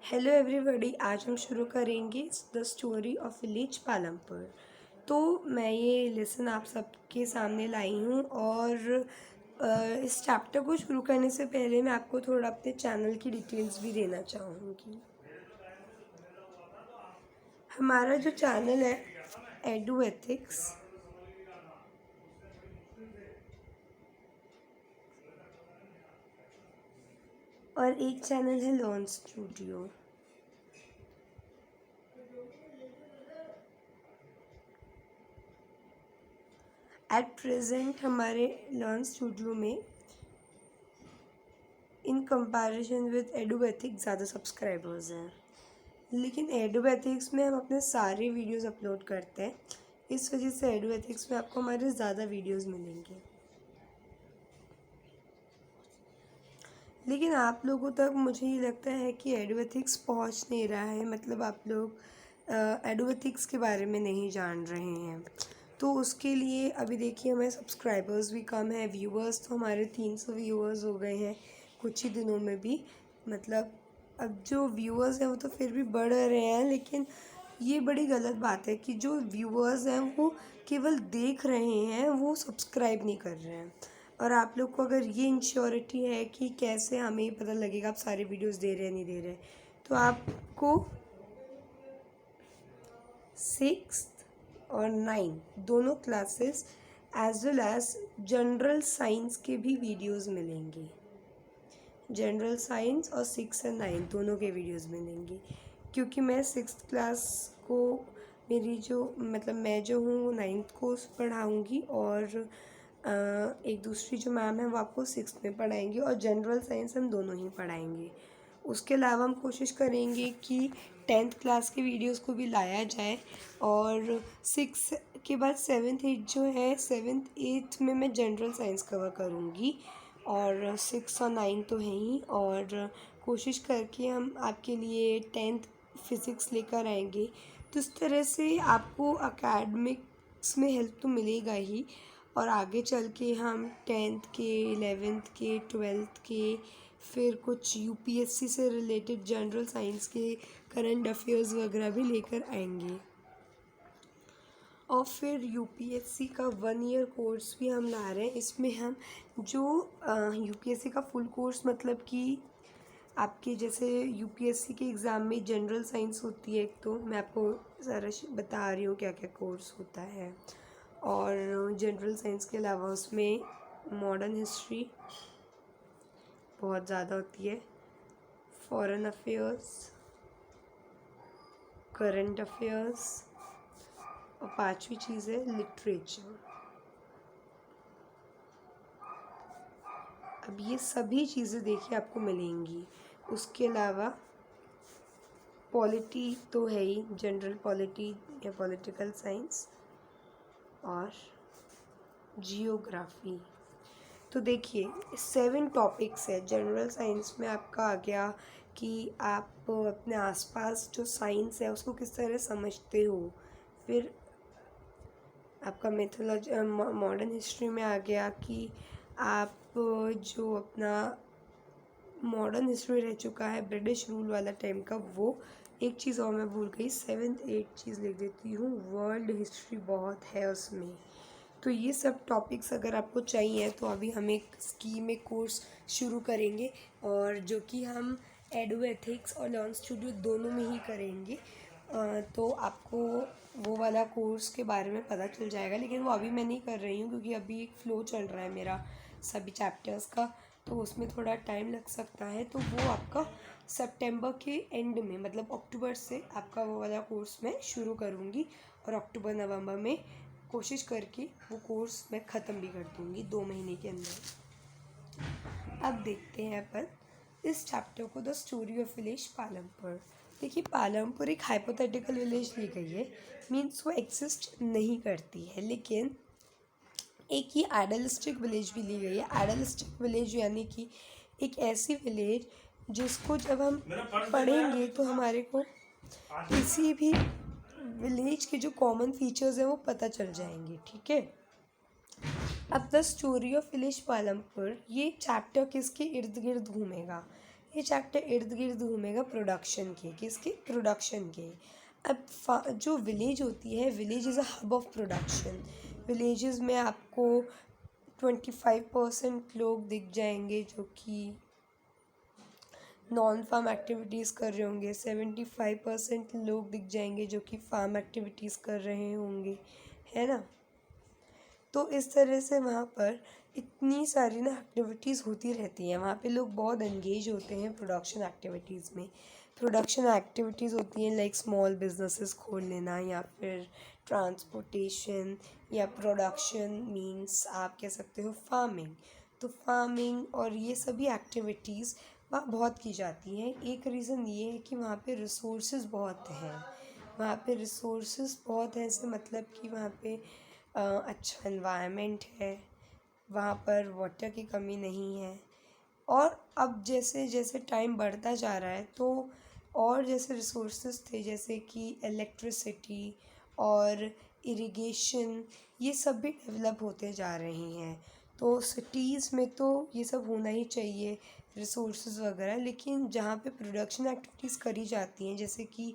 Hello everybody, आज हम शुरू करेंगे the story of village Palampur. तो मैं ये लेसन आप सबके सामने लाई हूँ और इस चैप्टर को शुरू करने से पहले मैं आपको थोड़ा अपने चैनल की डिटेल्स भी देना चाहूँगी। हमारा जो चैनल है एडू एथिक्स, और एक चैनल है लर्न स्टूडियो। एट प्रेजेंट हमारे लर्न स्टूडियो में in comparison with edu ethics ज़्यादा सब्सक्राइबर्स हैं, लेकिन एडू एथिक्स में हम अपने सारे वीडियोस अपलोड करते हैं। इस वजह से एडू एथिक्स में आपको हमारे ज़्यादा वीडियोस मिलेंगे। लेकिन आप लोगों तक मुझे ये लगता है कि एडू एथिक्स पहुँच नहीं रहा है, मतलब आप लोग एडू एथिक्स के बारे में नहीं जान रहे हैं। तो उसके लिए अभी देखिए हमारे सब्सक्राइबर्स भी कम है, व्यूअर्स तो हमारे 300 व्यूअर्स हो गए हैं कुछ ही दिनों में भी। मतलब अब जो व्यूअर्स हैं वो तो फिर भी बढ़ रहे हैं, लेकिन ये बड़ी गलत बात है कि जो व्यूअर्स हैं वो केवल देख रहे हैं, वो सब्सक्राइब नहीं कर रहे हैं। और आप लोग को अगर ये इंश्योरिटी है कि कैसे हमें पता लगेगा आप सारे वीडियोस दे रहे हैं नहीं दे रहे, तो आपको 6th और 9th दोनों classes as well as general science के भी वीडियोस मिलेंगे। जनरल साइंस और 6 और 9 दोनों के वीडियोस मिलेंगे, क्योंकि मैं 6th क्लास को मेरी जो मतलब मैं जो हूँ 9th को पढ़ाऊँगी, और एक दूसरी जो मैम है वो आपको 6th में पढ़ाएंगी, और जनरल साइंस हम दोनों ही पढ़ाएंगे। उसके अलावा हम कोशिश करेंगे कि 10th क्लास के वीडियोस को भी लाया जाए, और 6 के बाद 7th 8 जो है 7th 8th में मैं जनरल साइंस कवर करूँगी, और 6 और 9 तो है ही। और कोशिश करके हम आपके लिए 10th फिज़िक्स लेकर आएंगे। तो इस तरह से आपको अकेडमिक्स में हेल्प तो मिलेगा ही, और आगे चल के हम 10th के 11th के 12th के फिर कुछ यूपीएससी से रिलेटेड जनरल साइंस के करंट अफेयर्स वगैरह भी लेकर आएंगे। और फिर यूपीएससी का 1 ईयर कोर्स भी हम ला रहे हैं। इसमें हम जो यूपीएससी का फुल कोर्स, मतलब कि आपके जैसे यूपीएससी के एग्ज़ाम में जनरल साइंस होती है, तो मैं आपको सारा बता रही हूँ क्या क्या कोर्स होता है। और जनरल साइंस के अलावा उसमें मॉडर्न हिस्ट्री बहुत ज़्यादा होती है, फॉरेन अफेयर्स, करंट अफेयर्स, और 5वीं चीज़ है लिटरेचर। अब ये सभी चीज़ें देखिए आपको मिलेंगी। उसके अलावा पॉलिटी तो है ही, जनरल पॉलिटी या पॉलिटिकल साइंस, और जियोग्राफी। तो देखिए 7 टॉपिक्स है। जनरल साइंस में आपका आ गया कि आप अपने आसपास जो साइंस है उसको किस तरह समझते हो। फिर आपका मेथोलॉजी, मॉडर्न हिस्ट्री में आ गया कि आप जो अपना मॉडर्न हिस्ट्री रह चुका है ब्रिटिश रूल वाला टाइम का, वो एक चीज़ और मैं भूल गई, 7th 8th चीज़ लिख देती हूँ, वर्ल्ड हिस्ट्री बहुत है उसमें। तो ये सब टॉपिक्स अगर आपको चाहिए तो अभी हम एक स्कीम एक कोर्स शुरू करेंगे, और जो कि हम एडू एथिक्स और लर्न स्टूडियो दोनों में ही करेंगे। तो आपको वो वाला कोर्स के बारे में पता चल जाएगा, लेकिन वो अभी मैं नहीं कर रही हूँ क्योंकि अभी एक फ़्लो चल रहा है मेरा सभी चैप्टर्स का, तो उसमें थोड़ा टाइम लग सकता है। तो वो आपका सितंबर के एंड में, मतलब अक्टूबर से आपका वो वाला कोर्स मैं शुरू करूँगी, और अक्टूबर नवंबर में कोशिश करके वो कोर्स मैं ख़त्म भी कर दूँगी 2 महीने के अंदर। अब देखते हैं अपन इस चैप्टर को, the story of village Palampur. देखिए पालमपुर एक हाइपोथेटिकल विलेज ली गई है, मीन्स वो एग्जिस्ट नहीं करती है, लेकिन एक ही आइडलिस्टिक विलेज भी ली गई है। आइडलिस्टिक विलेज यानी कि एक ऐसी विलेज जिसको जब हम पढ़ेंगे तो हमारे को किसी भी विलेज के जो कॉमन फीचर्स हैं वो पता चल जाएंगे। ठीक है, अब the story of village Palampur, ये चैप्टर किसके इर्द गिर्द घूमेगा? ये चैप्टर इर्द गिर्द घूमेगा प्रोडक्शन के, किसके, प्रोडक्शन के। अब जो विलेज होती है, village is a hub of production. Villages में आपको 25% लोग दिख जाएंगे जो कि नॉन फार्म एक्टिविटीज़ कर रहे होंगे, 75% लोग दिख जाएंगे जो कि फार्म एक्टिविटीज़ कर रहे होंगे, है ना। तो इस तरह से वहाँ पर इतनी सारी ना एक्टिविटीज़ होती रहती हैं, वहाँ पे लोग बहुत एंगेज होते हैं प्रोडक्शन एक्टिविटीज़ में। प्रोडक्शन एक्टिविटीज़ होती हैं लाइक स्मॉल बिजनेसेस खोल लेना, या फिर ट्रांसपोर्टेशन, या प्रोडक्शन मीन्स आप कह सकते हो फार्मिंग। तो फार्मिंग और ये सभी एक्टिविटीज़ वहाँ बहुत की जाती हैं। एक रीज़न ये है कि वहाँ पे रिसोर्सेज बहुत हैं, वहाँ पे रिसोर्सेज बहुत हैं, ऐसे मतलब कि वहाँ पे अच्छा एनवायरनमेंट है, वहाँ पर वाटर की कमी नहीं है। और अब जैसे जैसे टाइम बढ़ता जा रहा है तो और जैसे रिसोर्सेज थे जैसे कि इलेक्ट्रिसिटी और इरिगेशन, ये सब भी डेवलप होते जा रहे हैं। तो सिटीज़ में तो ये सब होना ही चाहिए, रिसोर्सेज वगैरह, लेकिन जहाँ पे प्रोडक्शन एक्टिविटीज़ करी जाती हैं जैसे कि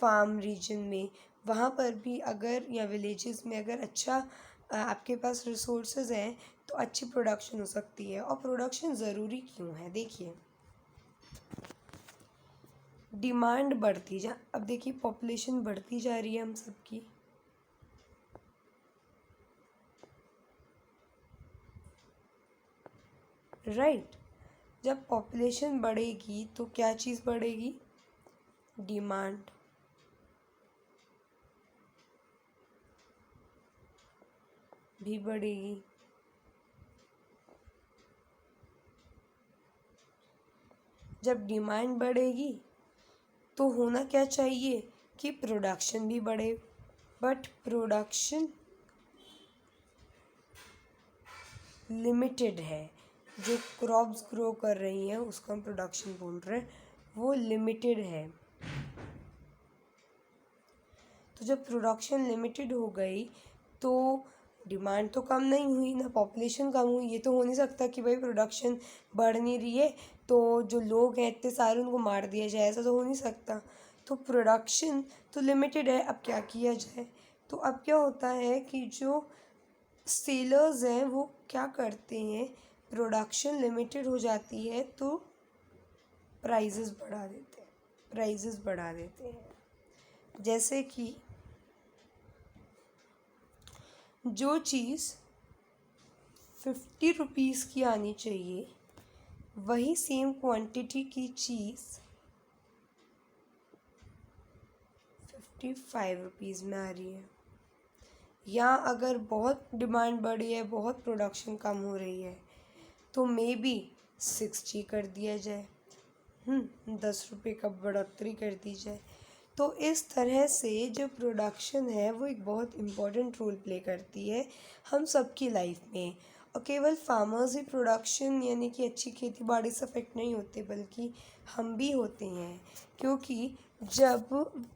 फार्म रीजन में, वहाँ पर भी अगर, या विलेजेस में अगर अच्छा आपके पास रिसोर्सेज हैं तो अच्छी प्रोडक्शन हो सकती है। और प्रोडक्शन ज़रूरी क्यों है, देखिए डिमांड बढ़ती जा, अब देखिए पॉपुलेशन बढ़ती जा रही है हम सबकी, राइट। जब पॉपुलेशन बढ़ेगी तो क्या चीज़ बढ़ेगी, डिमांड। भी बढ़ेगी। जब डिमांड बढ़ेगी तो होना क्या चाहिए कि प्रोडक्शन भी बढ़े, बट प्रोडक्शन लिमिटेड है। जो क्रॉप्स ग्रो कर रही हैं उसको हम प्रोडक्शन बोल रहे हैं, वो लिमिटेड है। तो जब प्रोडक्शन लिमिटेड हो गई तो डिमांड तो कम नहीं हुई ना पॉपुलेशन कम हुई। ये तो हो नहीं सकता कि भाई प्रोडक्शन बढ़ नहीं रही है तो जो लोग हैं इतने सारे उनको मार दिया जाए, ऐसा तो हो नहीं सकता। तो प्रोडक्शन तो लिमिटेड है, अब क्या किया जाए। तो अब क्या होता है कि जो सेलर्स हैं वो क्या करते हैं, प्रोडक्शन लिमिटेड हो जाती है तो प्राइजेस बढ़ा देते हैं, प्राइजेस बढ़ा देते हैं। जैसे कि जो चीज़ 50 रुपीज़ की आनी चाहिए वही सेम क्वांटिटी की चीज़ 55 रुपीज़ में आ रही है। या अगर बहुत डिमांड बढ़ी है, बहुत प्रोडक्शन कम हो रही है तो मे बी 60 कर दिया जाए, 10 रुपये का बढ़ोतरी कर दी जाए। तो इस तरह से जो प्रोडक्शन है वो एक बहुत इम्पोर्टेंट रोल प्ले करती है हम सबकी लाइफ में। और केवल फार्मर्स ही प्रोडक्शन यानी कि अच्छी खेती बाड़ी से अफेक्ट नहीं होते, बल्कि हम भी होते हैं। क्योंकि जब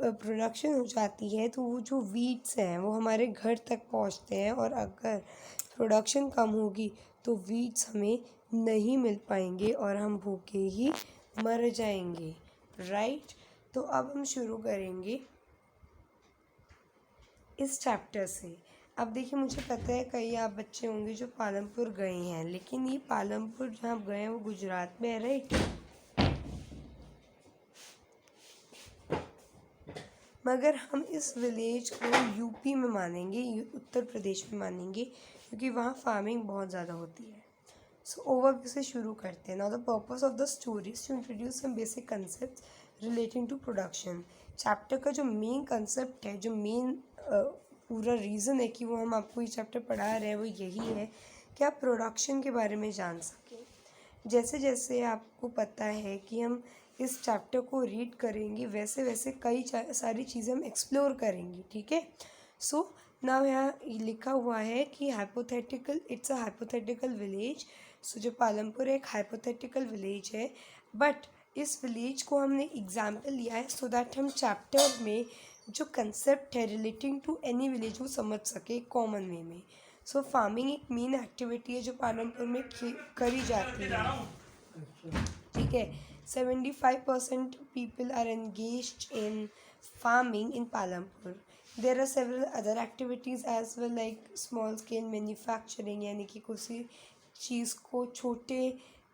प्रोडक्शन हो जाती है तो वो जो वीड्स हैं वो हमारे घर तक पहुंचते हैं, और अगर प्रोडक्शन कम होगी तो वीड्स हमें नहीं मिल पाएंगे और हम भूखे ही मर जाएंगे, राइट। तो अब हम शुरू करेंगे इस चैप्टर से। अब देखिए मुझे पता है कई आप बच्चे होंगे जो पालमपुर गए हैं, लेकिन ये पालमपुर जहाँ आप गए हैं वो गुजरात में है, राइट। मगर हम इस विलेज को यूपी में मानेंगे, उत्तर प्रदेश में मानेंगे, क्योंकि वहाँ फार्मिंग बहुत ज़्यादा होती है। सो ओवरव्यू से शुरू करते हैं। Now the purpose of the story is to introduce some basic concept relating to production. Chapter का जो मेन कंसेप्ट है, जो मेन पूरा रीज़न है कि वो हम आपको ये चैप्टर पढ़ा रहे हैं, वो यही है कि आप प्रोडक्शन के बारे में जान सकें। जैसे जैसे आपको पता है कि हम इस चैप्टर को रीड करेंगे वैसे वैसे कई सारी चीज़ें हम एक्सप्लोर करेंगे, ठीक है। सो नाउ यहाँ लिखा हुआ है कि hypothetical, it's a hypothetical village. So जो पालमपुर एक हाइपोथेटिकल विलेज है, बट इस विलेज को हमने एग्जाम्पल लिया है सो दैट हम चैप्टर में जो कंसेप्ट है रिलेटिंग टू एनी विलेज वो समझ सके कॉमन वे में। सो फार्मिंग एक मेन एक्टिविटी है जो पालमपुर में करी जाती है, ठीक है। 75% people are engaged in farming in Palampur. There are several other activities as well, like small scale manufacturing, यानी कि किसी चीज़ को छोटे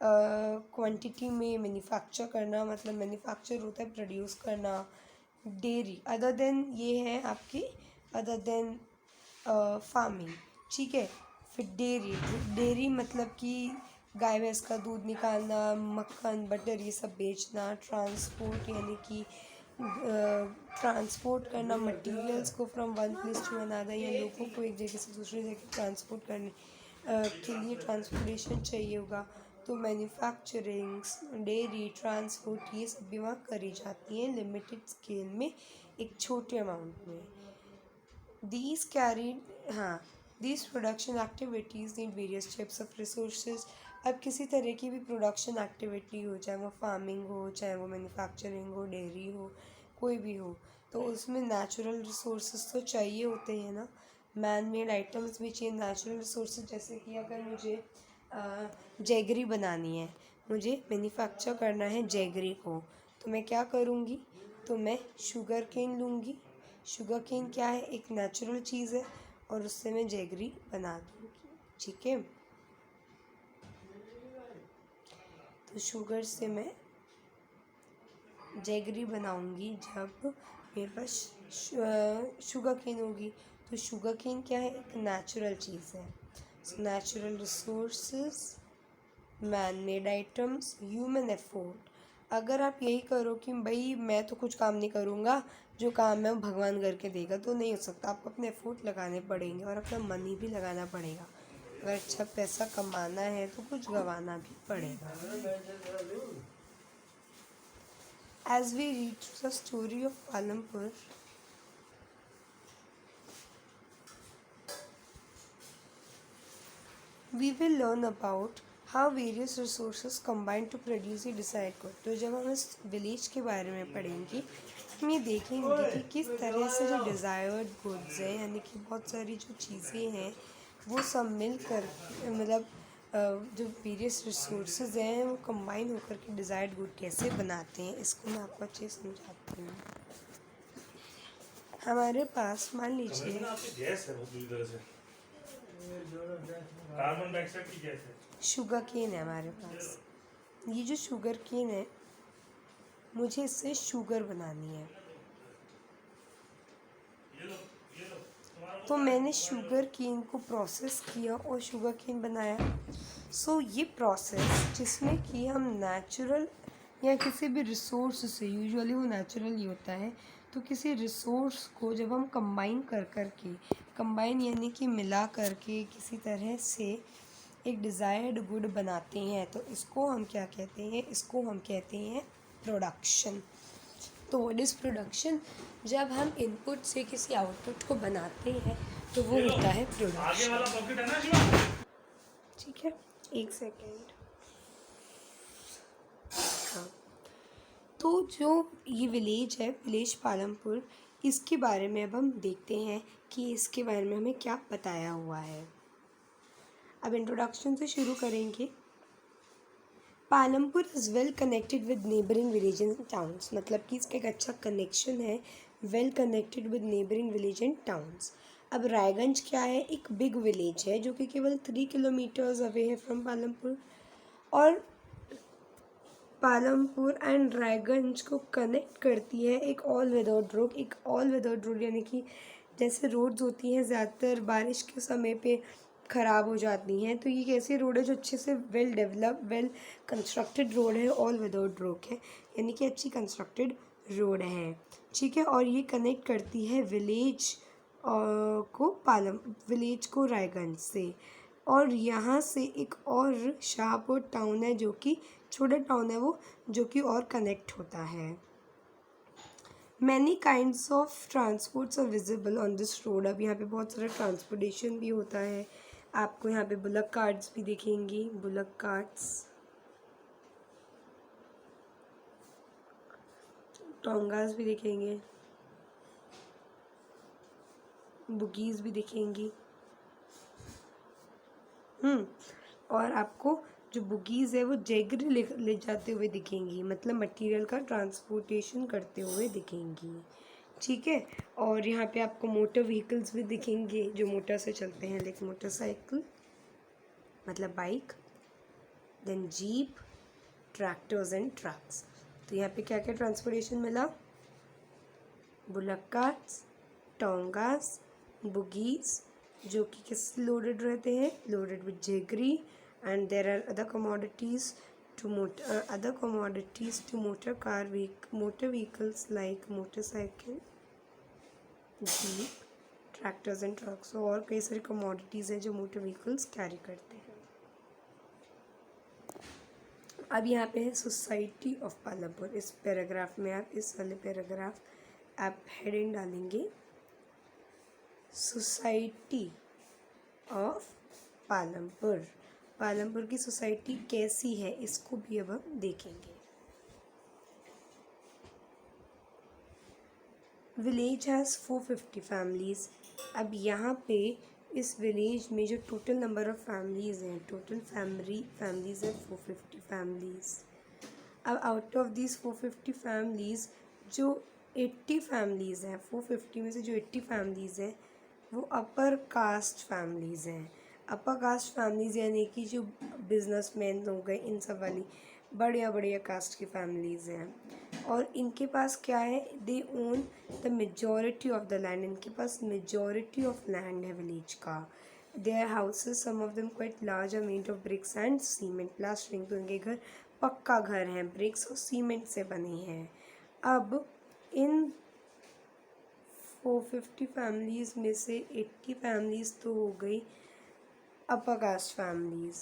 क्वांटिटी में मैन्युफैक्चर करना, मतलब मैन्युफैक्चर होता है प्रोड्यूस करना. डेयरी, अदर देन ये है आपकी, अदर देन फार्मिंग. ठीक है. फिर डेयरी, डेयरी मतलब कि गाय भैंस का दूध निकालना, मक्खन बटर ये सब बेचना. ट्रांसपोर्ट यानी कि ट्रांसपोर्ट करना मटेरियल्स को from one place to another, या लोगों को एक जगह से दूसरी जगह ट्रांसपोर्ट करने के लिए ट्रांसपोर्टेशन चाहिए होगा. तो मैन्युफैक्चरिंग, डेयरी, ट्रांसपोर्ट ये सब भी वहाँ करी जाती हैं लिमिटेड स्केल में, एक छोटे अमाउंट में. These carried हाँ these production activities need various types of resources. अब किसी तरह की भी प्रोडक्शन एक्टिविटी हो, चाहे वो फार्मिंग हो, चाहे वो मैन्युफैक्चरिंग हो, डेयरी हो, कोई भी हो, तो उसमें नेचुरल रिसोर्सेज तो चाहिए होते हैं ना. मैन मेड आइटम्स भी चाहिए, नेचुरल रिसोर्सेज. जैसे कि अगर मुझे जैगरी बनानी है, मुझे मैन्युफैक्चर करना है जैगरी को, तो मैं क्या करूँगी, तो मैं शुगर केन लूँगी. शुगर केन क्या है, एक नेचुरल चीज़ है, और उससे मैं जैगरी बना दूँगी. ठीक है. तो शुगर से मैं जैगरी बनाऊँगी जब मेरे पास शुगर केन होगी. तो शुगर केन क्या है, एक नेचुरल चीज़ है. So natural resources, man made items, human effort. अगर आप यही करो कि भाई मैं तो कुछ काम नहीं करूँगा, जो काम है वो भगवान करके देगा, तो नहीं हो सकता. आपको अपने एफोर्ट लगाने पड़ेंगे और अपना मनी भी लगाना पड़ेगा. अगर अच्छा पैसा कमाना है तो कुछ गंवाना भी पड़ेगा. As we read the story of Palampur, we will learn about how various resources combine to produce a desired good. तो जब हम इस विलेज के बारे में पढ़ेंगे, हम ये देखेंगे कि किस तरह से जो डिज़ायर्ड गुड्स हैं, यानी कि बहुत सारी जो चीज़ें हैं वो सब मिल कर, मतलब जो वेरियस रिसोर्सेज हैं वो कंबाइन होकर के डिज़ायर्ड गुड कैसे बनाते हैं, इसको मैं आपको अच्छे से समझाती हूँ. हमारे पास मान लीजिए गैस है, बहुत बुरी तरह से कार्बन डाइऑक्साइड की गैस है. शुगर केन है हमारे पास. ये जो शुगर केन है, मुझे इससे शुगर बनानी है. तो मैंने शुगर केन को प्रोसेस किया और शुगर केन बनाया. सो ये प्रोसेस जिसमें कि हम नेचुरल या किसी भी रिसोर्स से, यूजुअली वो नेचुरल ही होता है, तो किसी रिसोर्स को जब हम कंबाइन कर के, कंबाइन यानी कि मिला करके किसी तरह से एक डिज़ायर्ड गुड बनाते हैं, तो इसको हम क्या कहते हैं, इसको हम कहते हैं प्रोडक्शन. तो व्हाट इज़ प्रोडक्शन? जब हम इनपुट से किसी आउटपुट को बनाते हैं तो वो होता है प्रोडक्शन. ठीक है, एक सेकेंड. हाँ, तो जो ये विलेज है, विलेज पालमपुर, इसके बारे में अब हम देखते हैं कि इसके बारे में हमें क्या बताया हुआ है. अब इंट्रोडक्शन से शुरू करेंगे. Palampur is well connected with neighbouring village and towns. मतलब कि इसका एक अच्छा कनेक्शन है, well connected with neighbouring village and towns. अब रायगंज क्या है, एक बिग विलेज है जो कि केवल 3 किलोमीटर्स अवे है फ्रॉम पालमपुर. और पालमपुर एंड रायगंज को कनेक्ट करती है एक ऑल वेदर रोड. एक ऑल वेदर रोड यानी कि जैसे रोड्स होती हैं ज़्यादातर बारिश के समय पे ख़राब हो जाती हैं, तो ये एक ऐसी रोड है जो अच्छे से well develop, well constructed road है. ऑल वेदर रोड है यानी कि अच्छी कंस्ट्रक्टेड रोड है. ठीक है. और ये कनेक्ट करती है विलेज विलेज को रायगंज से. और यहाँ से एक और शाहपुर टाउन है जो कि छोटा टाउन है वो, जो कि और कनेक्ट होता है. Many kinds of transports are visible on this road. अब यहाँ पे बहुत सारा ट्रांसपोर्टेशन भी होता है. आपको यहाँ पे बुलक कार्ट्स भी दिखेंगी, बुलक कार्ट्स, टोंगास भी दिखेंगे, बुगीज़ भी दिखेंगी. और आपको जो बुगीज़ है वो जैगरी ले जाते हुए दिखेंगी, मतलब मटेरियल का ट्रांसपोर्टेशन करते हुए दिखेंगी, ठीक है। और यहाँ पे आपको मोटर व्हीकल्स भी दिखेंगे जो मोटर से चलते हैं, लाइक मोटरसाइकिल मतलब bike, then jeep, tractors and trucks. तो यहाँ पे क्या क्या ट्रांसपोर्टेशन मिला, बुलक कार्ट्स, टोंगास, बुगीज जो कि किस लोडेड रहते हैं, loaded with jaggery, and there are other commodities to motor car motor vehicles like motorcycle, jeep, tractors and trucks. और कई सारी कमोडिटीज़ हैं जो मोटर व्हीकल्स कैरी करते हैं। अब यहाँ पे है सोसाइटी ऑफ पालमपुर। इस पैराग्राफ में आप इस वाले पैराग्राफ आप हेडिंग डालेंगे सोसाइटी ऑफ पालमपुर। पालमपुर की सोसाइटी कैसी है इसको भी अब हम देखेंगे। Village has 450 families. अब यहाँ पे इस विलेज में जो टोटल नंबर ऑफ फैमिलीज़ हैं, टोटल फैमिलीज़ है 450 फैमिलीज़। अब आउट ऑफ दिस 450 फैमिलीज़ जो 80 फैमिलीज़ हैं, 450 में से जो 80 फैमिलीज़ हैं वो अपर कास्ट फैमिलीज़ हैं। अपर कास्ट फैमिलीज़ यानी कि जो बिजनेसमैन हो गए, इन सब वाली बढ़िया बढ़िया कास्ट की फैमिलीज़ हैं। और इनके पास क्या है, they own the majority of the land. इनके पास मेजॉरिटी ऑफ लैंड है विलेज का। Their houses some of them quite large are made of bricks and cement plastering. तो इनके घर पक्का घर हैं, ब्रिक्स और सीमेंट से बने हैं। अब इन 450 फैमिलीज़ में से 80 फैमिलीज़ तो हो गई अपर कास्ट फैमिलीज़,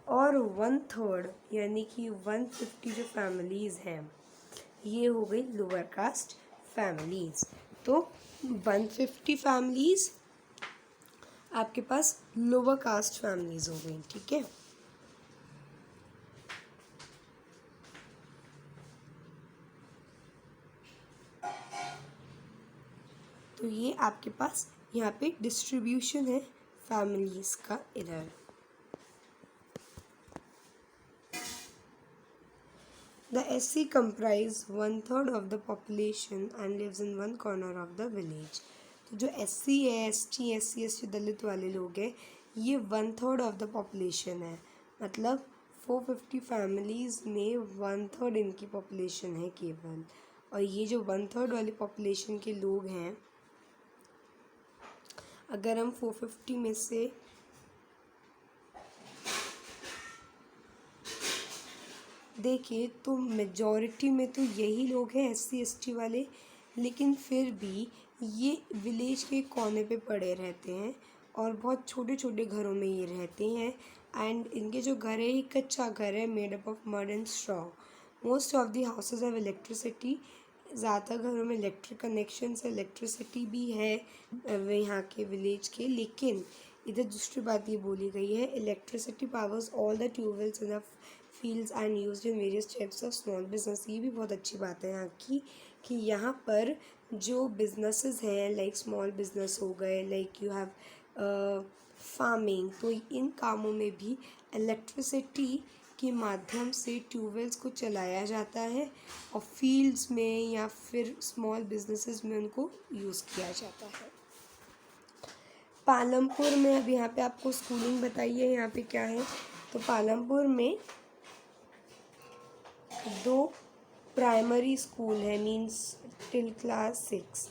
और 1/3 यानी कि 150 जो फैमिलीज़ हैं ये हो गई लोअर कास्ट फैमिलीज़। तो 150 फैमिलीज़ आपके पास लोअर कास्ट फैमिलीज़ हो गई, ठीक है। तो ये आपके पास यहाँ पे डिस्ट्रीब्यूशन है फैमिलीज का इधर। The SC comprise 1/3 of the population and lives in one corner of the village. तो जो SC है, ST, SC दलित वाले लोग हैं, ये 1/3 ऑफ द पॉपुलेशन है। मतलब 450 फैमिलीज़ में 1/3 इनकी पॉपुलेशन है केवल। और ये जो 1/3 वाली पॉपुलेशन के लोग हैं, अगर हम 450 में से देखें तो मेजॉरिटी में तो यही लोग हैं SC ST वाले, लेकिन फिर भी ये विलेज के कोने पे पड़े रहते हैं और बहुत छोटे छोटे घरों में ये रहते हैं। एंड इनके जो घर है, ये कच्चा घर है, made up of mud and straw. Most of the houses have electricity. ज़्यादा घरों में इलेक्ट्रिक कनेक्शन से इलेक्ट्रिसिटी भी है यहाँ के विलेज के। लेकिन इधर दूसरी बात ये बोली गई है, electricity powers all the tube wells in the fields and used in various types of small business. ये भी बहुत अच्छी बात है यहाँ की कि यहाँ पर जो बिजनेसेस हैं, लाइक स्मॉल बिजनेस हो गए, लाइक यू हैव फार्मिंग, तो इन कामों में भी इलेक्ट्रिसिटी के माध्यम से ट्यूबवेल्स को चलाया जाता है और फील्ड्स में या फिर स्मॉल बिजनेसेस में उनको यूज़ किया जाता है। पालमपुर में अब यहाँ पे आपको स्कूलिंग बताइए यहाँ पे क्या है। तो पालमपुर में 2 प्राइमरी स्कूल है, means till class 6,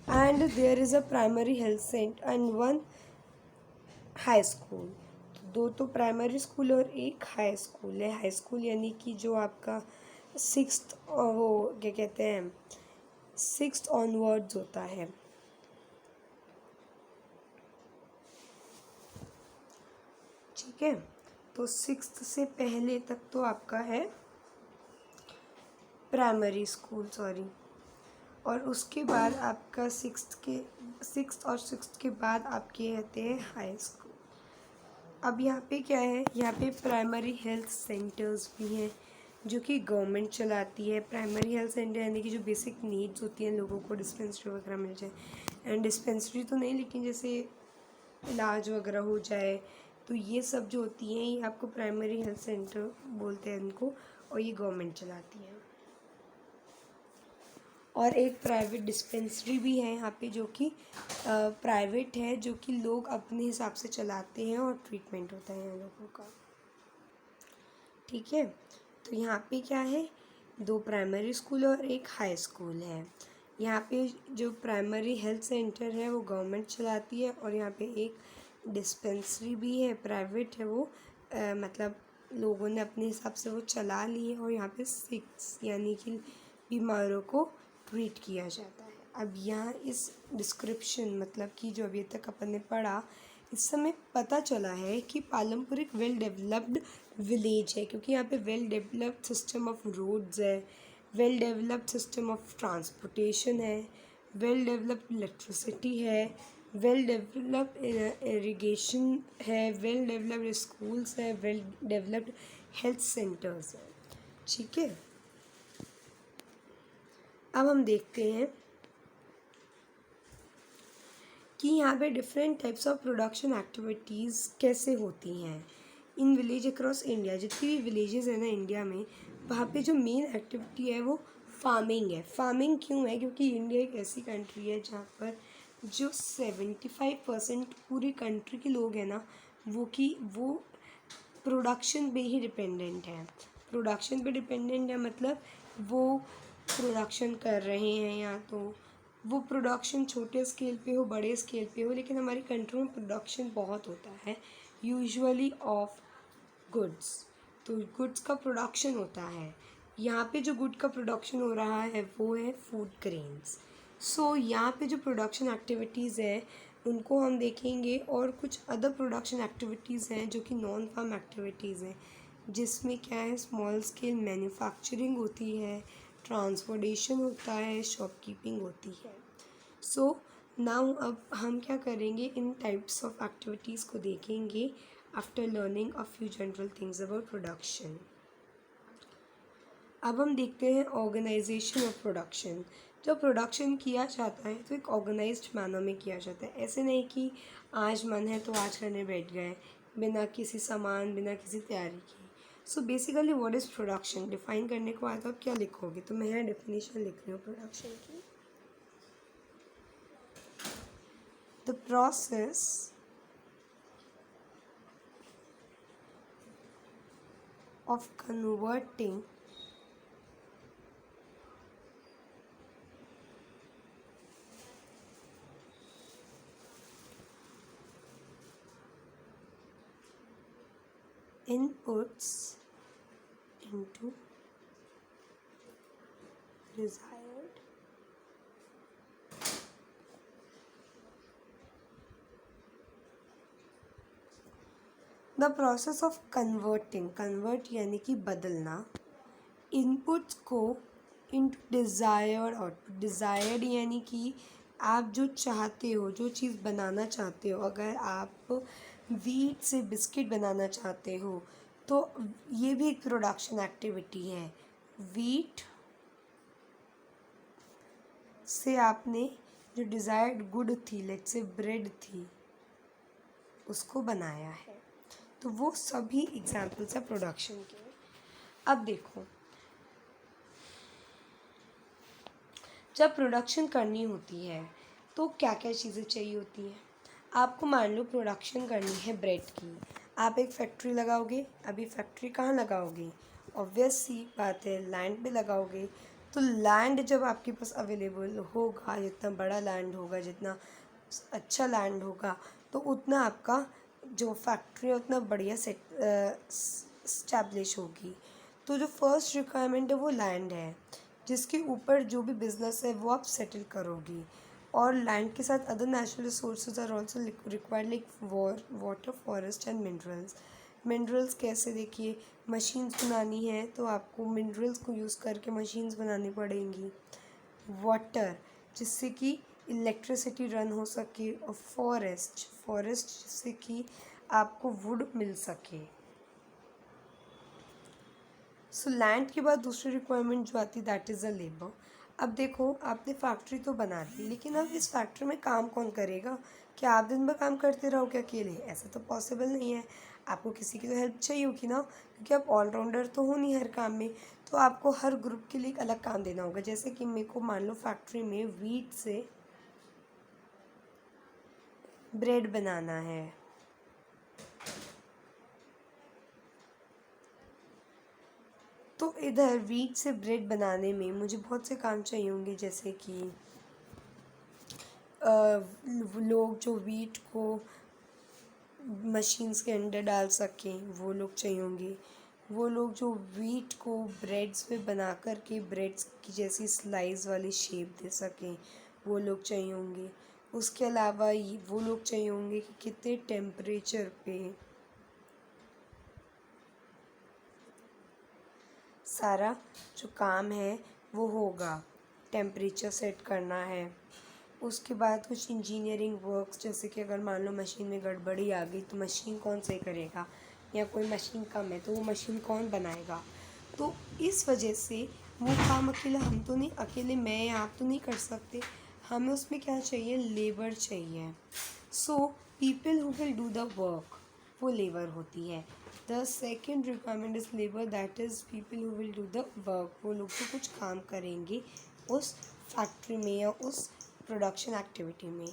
and there is a primary health centre and 1 high school. 2 तो प्राइमरी स्कूल और 1 हाई स्कूल है। हाई स्कूल यानी कि जो आपका 6th वो क्या कहते हैं 6th ऑनवर्ड्स होता है। ठीक है, तो 6th से पहले तक तो आपका है प्राइमरी स्कूल, सॉरी, और उसके बाद आपका 6th और 6th के बाद आपके रहते हैं हाई स्कूल। अब यहाँ पे क्या है, यहाँ पे प्राइमरी हेल्थ सेंटर्स भी हैं जो कि गवर्नमेंट चलाती है। प्राइमरी हेल्थ सेंटर यानी कि जो बेसिक नीड्स होती हैं लोगों को, डिस्पेंसरी वगैरह मिल जाए, एंड डिस्पेंसरी तो नहीं लेकिन जैसे इलाज वगैरह हो जाए तो ये सब जो होती हैं ये आपको प्राइमरी हेल्थ सेंटर बोलते हैं इनको, और ये गवर्नमेंट चलाती है। और एक प्राइवेट डिस्पेंसरी भी है यहाँ पे जो कि प्राइवेट है, जो कि लोग अपने हिसाब से चलाते हैं और ट्रीटमेंट होता है यहाँ लोगों का। ठीक है, तो यहाँ पे क्या है, 2 प्राइमरी स्कूल और एक हाई स्कूल है। यहाँ पे जो प्राइमरी हेल्थ सेंटर है वो गवर्नमेंट चलाती है, और यहाँ पे एक डिस्पेंसरी भी है, प्राइवेट है वो, मतलब लोगों ने अपने हिसाब से वो चला ली है, और यहाँ पे 6 यानी कि बीमारों को ट्रीट किया जाता है। अब यहाँ इस डिस्क्रिप्शन मतलब कि जो अभी तक अपन ने पढ़ा, इस समय पता चला है कि पालमपुर एक वेल डेवलप्ड विलेज है, क्योंकि यहाँ पे well developed system of roads है, well developed system of transportation है, वेल डेवलप्ड इलेक्ट्रिसिटी है, वेल डेवलप्ड इरिगेशन है, वेल डेवलप्ड स्कूल्स है, वेल डेवलप्ड हेल्थ सेंटर्स है। ठीक है, अब हम देखते हैं कि यहाँ पे different types of production activities कैसे होती हैं इन विलेज अक्रॉस इंडिया। जितनी भी विलेजेस हैं ना इंडिया में, वहाँ पे जो मेन एक्टिविटी है वो फार्मिंग है। फार्मिंग क्यों है? क्योंकि इंडिया एक ऐसी कंट्री है जहाँ पर जो 75% पूरी कंट्री के लोग हैं ना, वो प्रोडक्शन पे ही डिपेंडेंट है। प्रोडक्शन पे डिपेंडेंट है मतलब वो प्रोडक्शन कर रहे हैं, या तो वो प्रोडक्शन छोटे स्केल पे हो, बड़े स्केल पे हो, लेकिन हमारी कंट्री में प्रोडक्शन बहुत होता है यूजुअली ऑफ गुड्स। तो गुड्स का प्रोडक्शन होता है। यहाँ पे जो गुड का प्रोडक्शन हो रहा है वो है फूड ग्रेन्स। सो यहाँ पे जो प्रोडक्शन एक्टिविटीज़ है उनको हम देखेंगे, और कुछ अदर प्रोडक्शन एक्टिविटीज़ हैं जो कि नॉन फार्म एक्टिविटीज़ हैं, जिसमें क्या है, स्मॉल स्केल मैन्युफैक्चरिंग होती है, ट्रांसपोर्टेशन होता है, शॉपकीपिंग होती है। सो नाउ अब हम क्या करेंगे, इन टाइप्स ऑफ एक्टिविटीज़ को देखेंगे after learning a few general things about production. अब हम देखते हैं ऑर्गेनाइजेशन ऑफ प्रोडक्शन। जब प्रोडक्शन किया जाता है तो एक ऑर्गेनाइज्ड मैनर में किया जाता है। ऐसे नहीं कि आज मन है तो आज करने बैठ गए बिना किसी सामान, बिना किसी तैयारी की। So basically what is production define करने को आता, आप क्या लिखोगे? तो मैं यहाँ डेफिनेशन लिख रही हूँ प्रोडक्शन की। The process of converting inputs into desired the process of converting, convert यानी कि बदलना, इनपुट्स को इनटू डिज़ायर्ड आउटपुट। डिज़ायर्ड यानी कि आप जो चाहते हो, जो चीज़ बनाना चाहते हो, अगर आप वीट से बिस्किट बनाना चाहते हो तो ये भी एक प्रोडक्शन एक्टिविटी है। वीट से आपने जो डिज़ायर्ड गुड थी, लेट्स से ब्रेड थी, उसको बनाया है। तो वो सभी एग्जाम्पल्स है प्रोडक्शन के। अब देखो, जब प्रोडक्शन करनी होती है तो क्या क्या चीज़ें चाहिए होती हैं। आपको मान लो प्रोडक्शन करनी है ब्रेड की, आप एक फैक्ट्री लगाओगे। अभी फैक्ट्री कहाँ लगाओगे? ऑब्वियस सी बात है, लैंड पे लगाओगे। तो लैंड जब आपके पास अवेलेबल होगा, जितना बड़ा लैंड होगा, जितना अच्छा लैंड होगा, तो उतना आपका जो फैक्ट्री है उतना बढ़िया स्टैब्लिश होगी। तो जो फर्स्ट रिक्वायरमेंट है वो लैंड है, जिसके ऊपर जो भी बिजनेस है वो आप सेटल करोगी। और लैंड के साथ other natural resources are also required, like water, forest and minerals. Minerals कैसे? देखिए, मशीन्स बनानी है तो आपको मिनरल्स को यूज़ करके मशीन्स बनानी पड़ेंगी। वाटर, जिससे कि इलेक्ट्रिसिटी रन हो सके, और फॉरेस्ट जिससे कि आपको वुड मिल सके। सो लैंड के बाद दूसरी रिक्वायरमेंट जो आती है दैट इज़ अ लेबर। अब देखो, आपने फैक्ट्री तो बना दी, लेकिन अब इस फैक्ट्री में काम कौन करेगा? क्या आप दिन भर काम करते रहोगे अकेले? ऐसा तो पॉसिबल नहीं है। आपको किसी की तो हेल्प चाहिए होगी ना, क्योंकि आप ऑलराउंडर तो हो नहीं हर काम में। तो आपको हर ग्रुप के लिए एक अलग काम देना होगा। जैसे कि मेरे को मान लो फैक्ट्री में वीट से ब्रेड बनाना है, तो इधर वीट से ब्रेड बनाने में मुझे बहुत से काम चाहिए होंगे। जैसे कि लोग जो वीट को मशीन्स के अंदर डाल सकें, वो लोग चाहिए होंगे। वो लोग जो वीट को ब्रेड्स पे बना कर के ब्रेड्स की जैसी स्लाइस वाली शेप दे सकें, वो लोग चाहिए होंगे। उसके अलावा वो लोग चाहिए होंगे कि कितने टेम्परेचर पे सारा जो काम है वो होगा, टेम्परेचर सेट करना है। उसके बाद कुछ इंजीनियरिंग वर्क्स, जैसे कि अगर मान लो मशीन में गड़बड़ी आ गई तो मशीन कौन सही करेगा, या कोई मशीन कम है तो वो मशीन कौन बनाएगा। तो इस वजह से वो काम अकेले मैं या आप तो नहीं कर सकते। हमें उसमें क्या चाहिए? लेबर चाहिए। So people who will do the work, वो लेबर होती है। The second requirement is labour, that is people who will do the work, वो लोग जो कुछ काम करेंगे उस फैक्ट्री में या उस प्रोडक्शन एक्टिविटी में।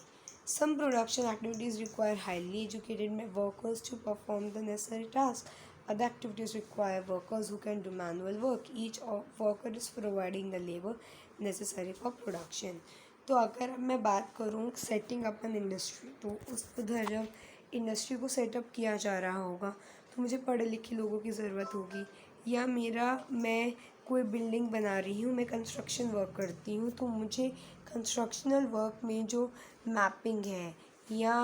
Some production activities require highly educated workers to perform the necessary tasks. Other activities require workers who can do manual work. Each worker is providing the labor necessary for production. तो अगर मैं बात करूँ setting up an industry, तो उस उधर जब industry को सेटअप किया जा रहा होगा तो मुझे पढ़े लिखे लोगों की ज़रूरत होगी। या मैं कोई बिल्डिंग बना रही हूँ, मैं कंस्ट्रक्शन वर्क करती हूँ, तो मुझे कंस्ट्रक्शनल वर्क में जो मैपिंग है या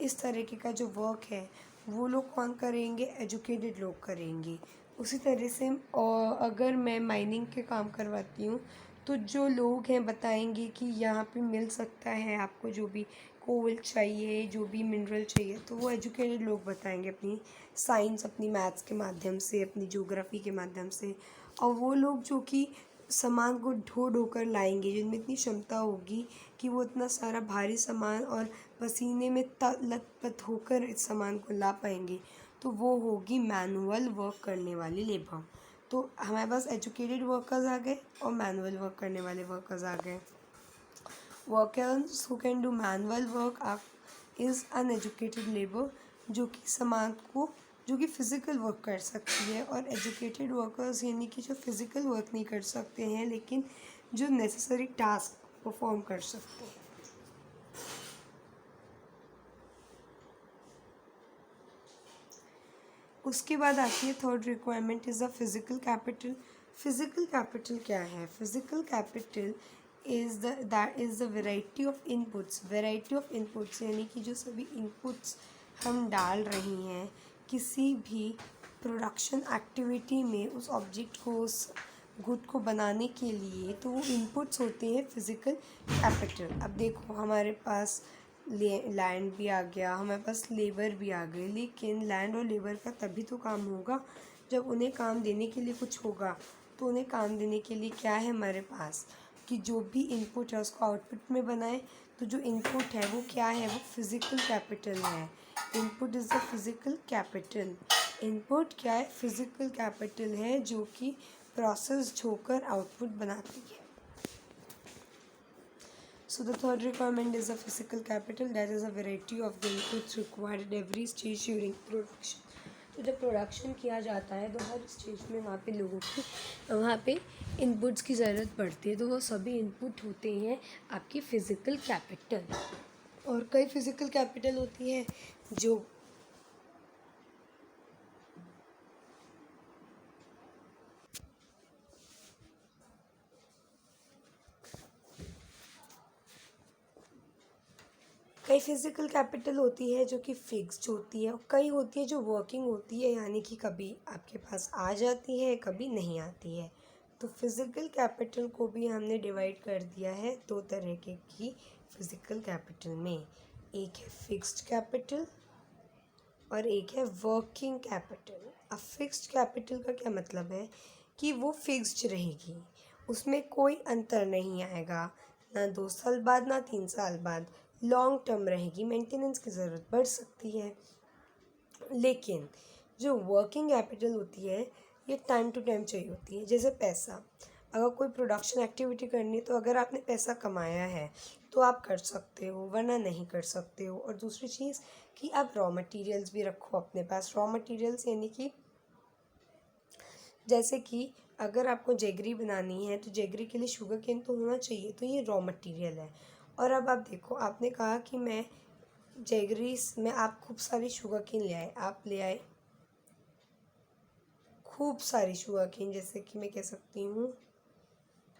इस तरीके का जो वर्क है वो लोग कौन करेंगे? एजुकेटेड लोग करेंगे। उसी तरह से और अगर मैं माइनिंग के काम करवाती हूँ तो जो लोग हैं बताएंगे कि यहाँ पे मिल सकता है, आपको जो भी कोल चाहिए, जो भी मिनरल चाहिए, तो वो एजुकेटेड लोग बताएंगे अपनी साइंस, अपनी मैथ्स के माध्यम से, अपनी ज्योग्राफी के माध्यम से। और वो लोग जो कि सामान को ढो ढो कर लाएंगे, जिनमें इतनी क्षमता होगी कि वो इतना सारा भारी सामान और पसीने में लथपथ होकर इस सामान को ला पाएंगे, तो वो होगी मैनुअल वर्क करने वाली लेबर। तो हमारे पास एजुकेटेड वर्कर्स आ गए और मैनुअल वर्क करने वाले वर्कर्स आ गए। Workers who can do manual work is uneducated labour, जो कि फ़िज़िकल वर्क कर सकती है। और एजुकेटेड वर्कर्स यानी कि जो फ़िज़िकल वर्क नहीं कर सकते हैं लेकिन जो नेसेसरी टास्क परफॉर्म कर सकते हैं। उसके बाद आती है third requirement is the physical capital. Physical capital क्या है? Physical capital that is the variety of inputs यानी कि जो सभी इनपुट्स हम डाल रही हैं किसी भी प्रोडक्शन एक्टिविटी में, उस ऑब्जेक्ट को, उस गुड को बनाने के लिए, तो वो इनपुट्स होते हैं फिज़िकल कैपिटल। अब देखो, हमारे पास लैंड भी आ गया, हमारे पास लेबर भी आ गई, लेकिन लैंड और लेबर का तभी तो काम होगा जब उन्हें काम देने के लिए कुछ होगा। तो उन्हें काम देने के लिए क्या है हमारे पास कि जो भी इनपुट है उसको आउटपुट में बनाए। तो जो इनपुट है वो क्या है? वो फिज़िकल कैपिटल है। Input is the physical capital. Input क्या है? फिज़िकल कैपिटल है जो कि प्रोसेस होकर आउटपुट बनाती है। So the third requirement is the physical capital, that is a variety of the inputs required at every stage during production. तो जब प्रोडक्शन किया जाता है तो हर स्टेज में वहाँ पे लोगों की वहाँ पे इनपुट्स की ज़रूरत पड़ती है। तो वो सभी इनपुट होते हैं आपकी फ़िज़िकल कैपिटल। और कई फ़िज़िकल कैपिटल होती है जो कई फिज़िकल कैपिटल होती है जो कि फिक्स्ड होती है, और कई होती है जो वर्किंग होती है, यानी कि कभी आपके पास आ जाती है, कभी नहीं आती है। तो फिज़िकल कैपिटल को भी हमने डिवाइड कर दिया है दो तरह की फिज़िकल कैपिटल में। एक है फिक्स्ड कैपिटल और एक है वर्किंग कैपिटल। अब फिक्स्ड कैपिटल का क्या मतलब है कि वो फिक्स्ड रहेगी, उसमें कोई अंतर नहीं आएगा, ना 2 साल बाद ना 3 साल बाद। लॉन्ग टर्म रहेगी, मेंटेनेंस की ज़रूरत पड़ सकती है। लेकिन जो वर्किंग कैपिटल होती है ये टाइम टू टाइम चाहिए होती है। जैसे पैसा, अगर कोई प्रोडक्शन एक्टिविटी करनी है तो अगर आपने पैसा कमाया है तो आप कर सकते हो, वरना नहीं कर सकते हो। और दूसरी चीज़ कि आप रॉ मटेरियल्स भी रखो अपने पास। रॉ मटेरियल्स यानी कि जैसे कि अगर आपको जेगरी बनानी है तो जेगरी के लिए शुगर केन तो होना चाहिए, तो ये रॉ मटेरियल है। और अब आप देखो, आपने कहा कि मैं जेगरी में आप खूब सारी शुगर केन ले आए, आप ले आए खूब सारी शुगर केन, जैसे कि मैं कह सकती हूँ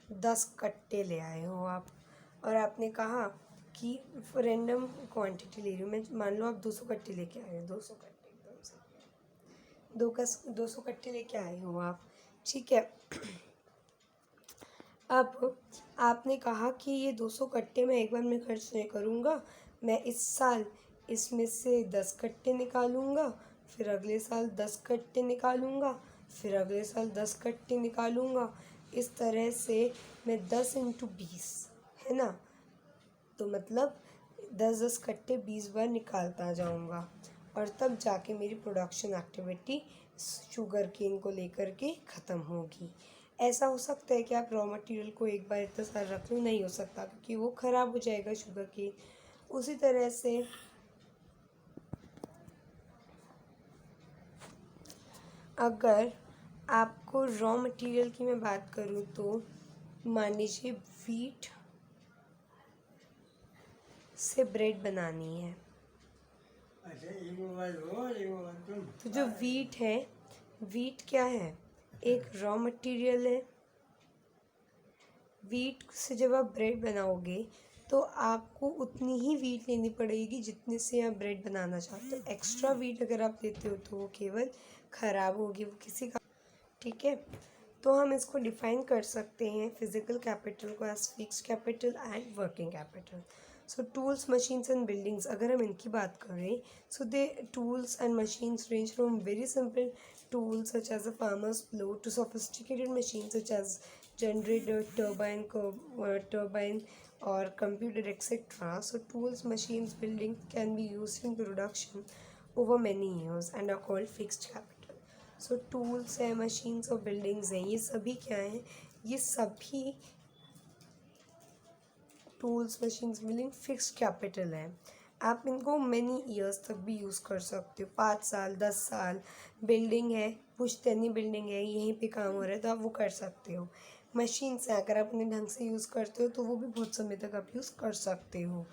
10 कट्टे ले आए हो आप। और आपने कहा कि रेंडम क्वांटिटी ले रही हूँ मैं, मान लो आप 200 कट्टे लेके आए हो, 200 कट्टे एकदम से 200 कट्टे लेके आए हो आप, ठीक है। अब आपने कहा कि ये 200 कट्टे मैं एक बार में खर्च नहीं करूँगा, मैं इस साल इसमें से 10 कट्टे निकालूँगा, फिर अगले साल 10 कट्टे निकालूँगा, फिर अगले साल 10 कट्टे निकालूँगा। इस तरह से मैं 10 × 20 है ना, तो मतलब 10-10 कट्टे 20 बार निकालता जाऊँगा। और तब जाके मेरी प्रोडक्शन एक्टिविटी शुगर केन को लेकर के ख़त्म होगी। ऐसा हो सकता है कि आप रॉ मटेरियल को एक बार इतना सारा रख लो, नहीं हो सकता क्योंकि वो ख़राब हो जाएगा शुगर केन। उसी तरह से अगर आपको रॉ मटेरियल की मैं बात करूँ तो मान लीजिए वीट से ब्रेड बनानी है, तो जो वीट है, वीट क्या है, एक रॉ मटेरियल है। वीट से जब आप ब्रेड बनाओगे तो आपको उतनी ही वीट लेनी पड़ेगी जितने से आप ब्रेड बनाना चाहते हो। एक्स्ट्रा वीट अगर आप लेते हो तो वो केवल ख़राब होगी, वो किसी का, ठीक है। तो हम इसको डिफाइन कर सकते हैं फिजिकल कैपिटल को as fixed capital and working capital. So tools, machines and buildings, अगर हम इनकी बात करें so they tools and machines range from very simple tools such as a farmer's plow to sophisticated machines such as generator, turbine or computer, etc. So tools, machines, building can be used in production over many years and are called fixed capital. So tools है, machines और buildings हैं, ये सभी क्या हैं, ये सभी tools, machines, building fixed capital है। आप इनको मैनी ईयर्स तक भी यूज़ कर सकते हो, 5 साल 10 साल। बिल्डिंग है, पुश्तैनी बिल्डिंग है, यहीं पे काम हो रहा है तो आप वो कर सकते हो। मशीन्स हैं, अगर आप उन्हें ढंग से यूज़ करते हो तो वो भी बहुत समय तक आप यूज़ कर सकते हो।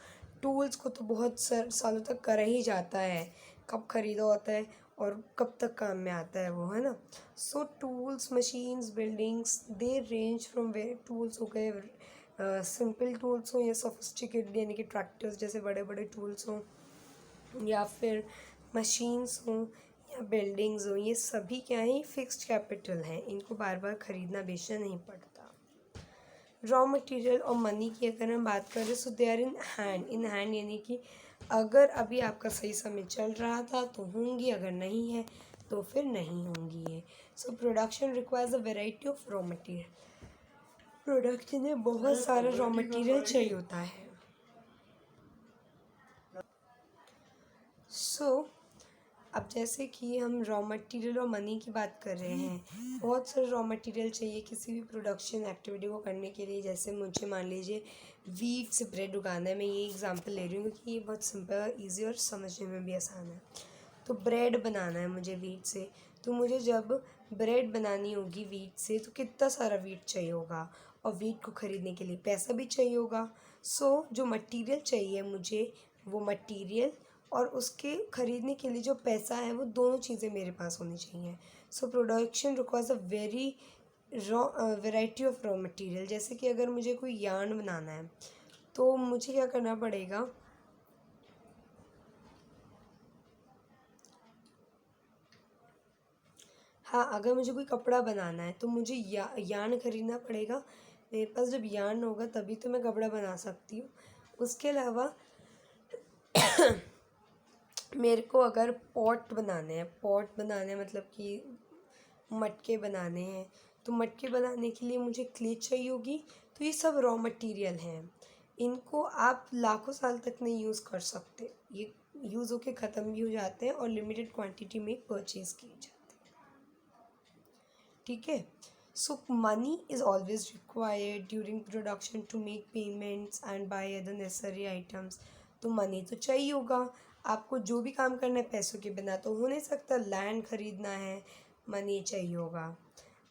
टूल्स को तो बहुत सालों तक करा ही जाता है, कब ख़रीदा होता है और कब तक काम में आता है वो, है ना। So tools, machines, buildings they range from वे, टूल्स हो गए सिंपल टूल्स हों या सोफिस्टिकेटेड यानी कि ट्रैक्टर्स जैसे बड़े बड़े टूल्स हों, या फिर मशीन्स हों या बिल्डिंग्स हों, ये सभी क्या हैं, फिक्स्ड कैपिटल हैं, इनको बार बार ख़रीदना बेचना नहीं पड़ता। रॉ मटेरियल और मनी की अगर हम बात करें so they are in hand यानी कि अगर अभी आपका सही समय चल रहा था तो होंगी, अगर नहीं है तो फिर नहीं होंगी ये। So production requires a variety of raw material, production में बहुत सारा रॉ मटेरियल चाहिए होता है। सो अब जैसे कि हम रॉ मटेरियल और मनी की बात कर रहे हैं, बहुत सारे रॉ मटेरियल चाहिए किसी भी प्रोडक्शन एक्टिविटी को करने के लिए। जैसे मुझे मान लीजिए वीट से ब्रेड उगाना है, मैं ये एग्जांपल ले रही हूँ क्योंकि ये बहुत सिंपल, ईजी और समझने में भी आसान है। तो ब्रेड बनाना है मुझे वीट से, तो मुझे जब ब्रेड बनानी होगी वीट से तो कितना सारा वीट चाहिए होगा, और वीट को ख़रीदने के लिए पैसा भी चाहिए होगा। सो जो मटेरियल चाहिए मुझे, वो मटेरियल और उसके ख़रीदने के लिए जो पैसा है, वो दोनों चीज़ें मेरे पास होनी चाहिए। So production requires a variety of raw material. जैसे कि अगर मुझे कोई यार्न बनाना है तो मुझे क्या करना पड़ेगा, हाँ, अगर मुझे कोई कपड़ा बनाना है तो मुझे यार्न ख़रीदना पड़ेगा। मेरे पास जब यार्न होगा तभी तो मैं कपड़ा बना सकती हूँ। उसके अलावा मेरे को अगर पॉट बनाने हैं मतलब कि मटके बनाने हैं, तो मटके बनाने के लिए मुझे क्ले चाहिए होगी। तो ये सब रॉ मटेरियल हैं, इनको आप लाखों साल तक नहीं यूज़ कर सकते, ये यूज़ होके ख़त्म भी हो जाते हैं और लिमिटेड क्वांटिटी में परचेज़ किए जाते हैं, ठीक है। So money is always required during production to make payments and buy other necessary items. तो मनी तो चाहिए होगा, आपको जो भी काम करना है पैसों के बिना तो हो नहीं सकता। लैंड ख़रीदना है, मनी चाहिए होगा।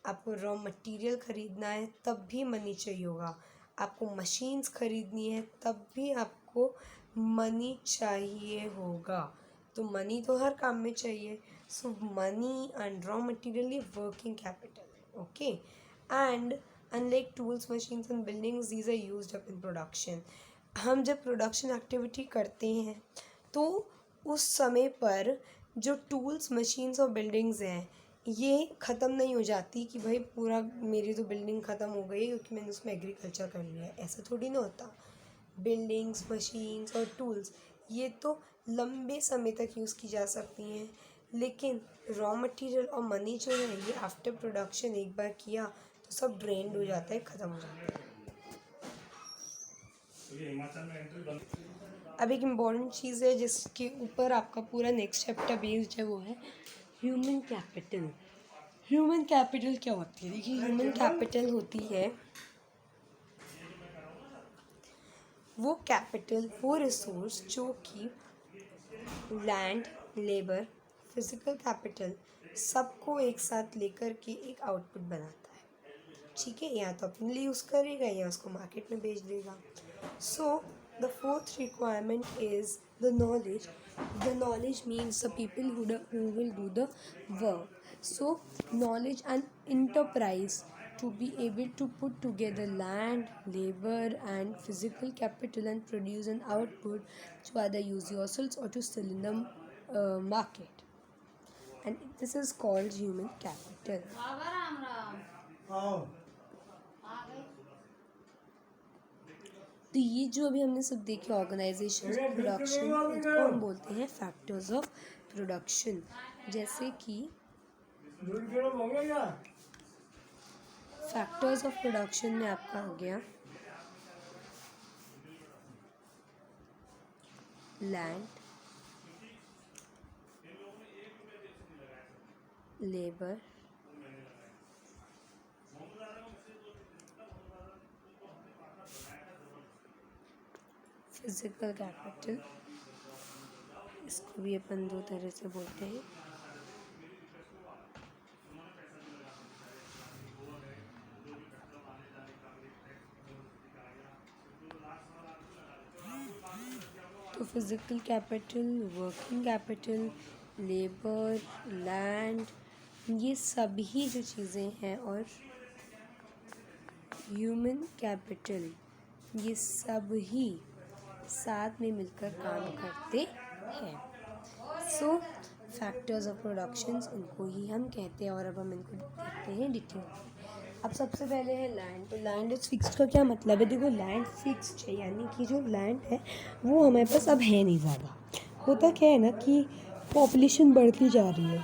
आपको रॉ मटेरियल ख़रीदना है तब भी मनी चाहिए होगा। आपको मशीन्स ख़रीदनी है तब भी आपको मनी चाहिए होगा। तो मनी तो हर काम में चाहिए। So money and raw material ये वर्किंग कैपिटल है, okay. And unlike tools, machines and buildings, these are used up in production. हम जब प्रोडक्शन एक्टिविटी करते हैं तो उस समय पर जो टूल्स, मशीन्स और बिल्डिंग्स हैं ये ख़त्म नहीं हो जाती कि भाई पूरा मेरी तो बिल्डिंग ख़त्म हो गई क्योंकि मैंने उसमें एग्रीकल्चर कर लिया है, ऐसा थोड़ी ना होता। बिल्डिंग्स, मशीन्स और टूल्स ये तो लंबे समय तक यूज़ की जा सकती हैं, लेकिन रॉ मटेरियल और मनी जो है ये आफ्टर प्रोडक्शन एक बार किया तो सब ड्रेन्ड हो जाता है, ख़त्म हो जाता है। अब एक इम्पॉर्टेंट चीज़ है जिसके ऊपर आपका पूरा नेक्स्ट चैप्टर बेस्ड है, वो है ह्यूमन कैपिटल। ह्यूमन कैपिटल क्या होती है? देखिए, ह्यूमन कैपिटल होती है वो कैपिटल, वो रिसोर्स जो कि लैंड, लेबर, फिजिकल कैपिटल सबको एक साथ लेकर के एक आउटपुट बनाता है, ठीक है। या तो अपने लिए यूज़ करेगा या उसको मार्केट में बेच देगा। So the fourth requirement is the knowledge. The knowledge means the people who will do the work. So knowledge and enterprise to be able to put together land, labor and physical capital and produce an output to either use yourselves or to sell in the market. And this is called human capital. तो ये जो अभी हमने सब देखे organisation production, इसको हम बोलते हैं फैक्टर्स ऑफ प्रोडक्शन। जैसे कि फैक्टर्स ऑफ प्रोडक्शन में आपका हो गया लैंड, लेबर, फिजिकल कैपिटल, इसको भी अपन दो तरह से बोलते हैं, तो physical capital, working capital, labour, land, ये सभी जो चीज़ें हैं और ह्यूमन कैपिटल ये सब ही साथ में मिलकर काम करते हैं। सो फैक्टर्स ऑफ प्रोडक्शंस इनको ही हम कहते हैं। और अब हम इनको देखते हैं डिटेल। अब सबसे पहले है लैंड। तो लैंड इज फिक्स्ड का क्या मतलब है? देखो, लैंड फिक्स्ड है यानी कि जो लैंड है वो हमारे पास अब है नहीं ज़्यादा। होता क्या है ना कि पॉपुलेशन बढ़ती जा रही है,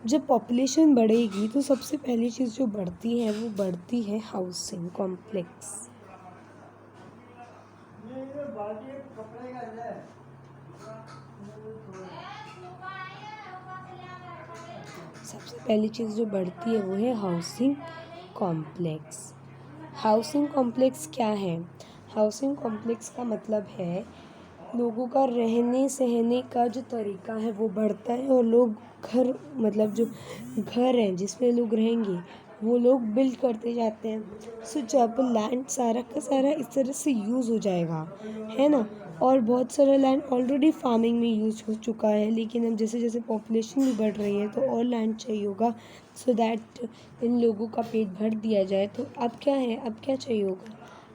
जब पॉपुलेशन बढ़ेगी तो सबसे पहली चीज़ जो बढ़ती है वो बढ़ती है हाउसिंग कॉम्प्लेक्स। सबसे पहली चीज़ जो बढ़ती है वो है हाउसिंग कॉम्प्लेक्स। हाउसिंग कॉम्प्लेक्स क्या है? हाउसिंग कॉम्प्लेक्स का मतलब है लोगों का रहने सहने का जो तरीका है वो बढ़ता है और लोग घर, मतलब जो घर हैं जिसमें लोग रहेंगे वो लोग बिल्ड करते जाते हैं। सो जब लैंड सारा का सारा इस तरह से यूज़ हो जाएगा, है ना, और बहुत सारा लैंड ऑलरेडी फार्मिंग में यूज हो चुका है, लेकिन अब जैसे जैसे पॉपुलेशन भी बढ़ रही है तो और लैंड चाहिए होगा सो दैट इन लोगों का पेट भर दिया जाए। तो अब क्या है, अब क्या चाहिए होगा?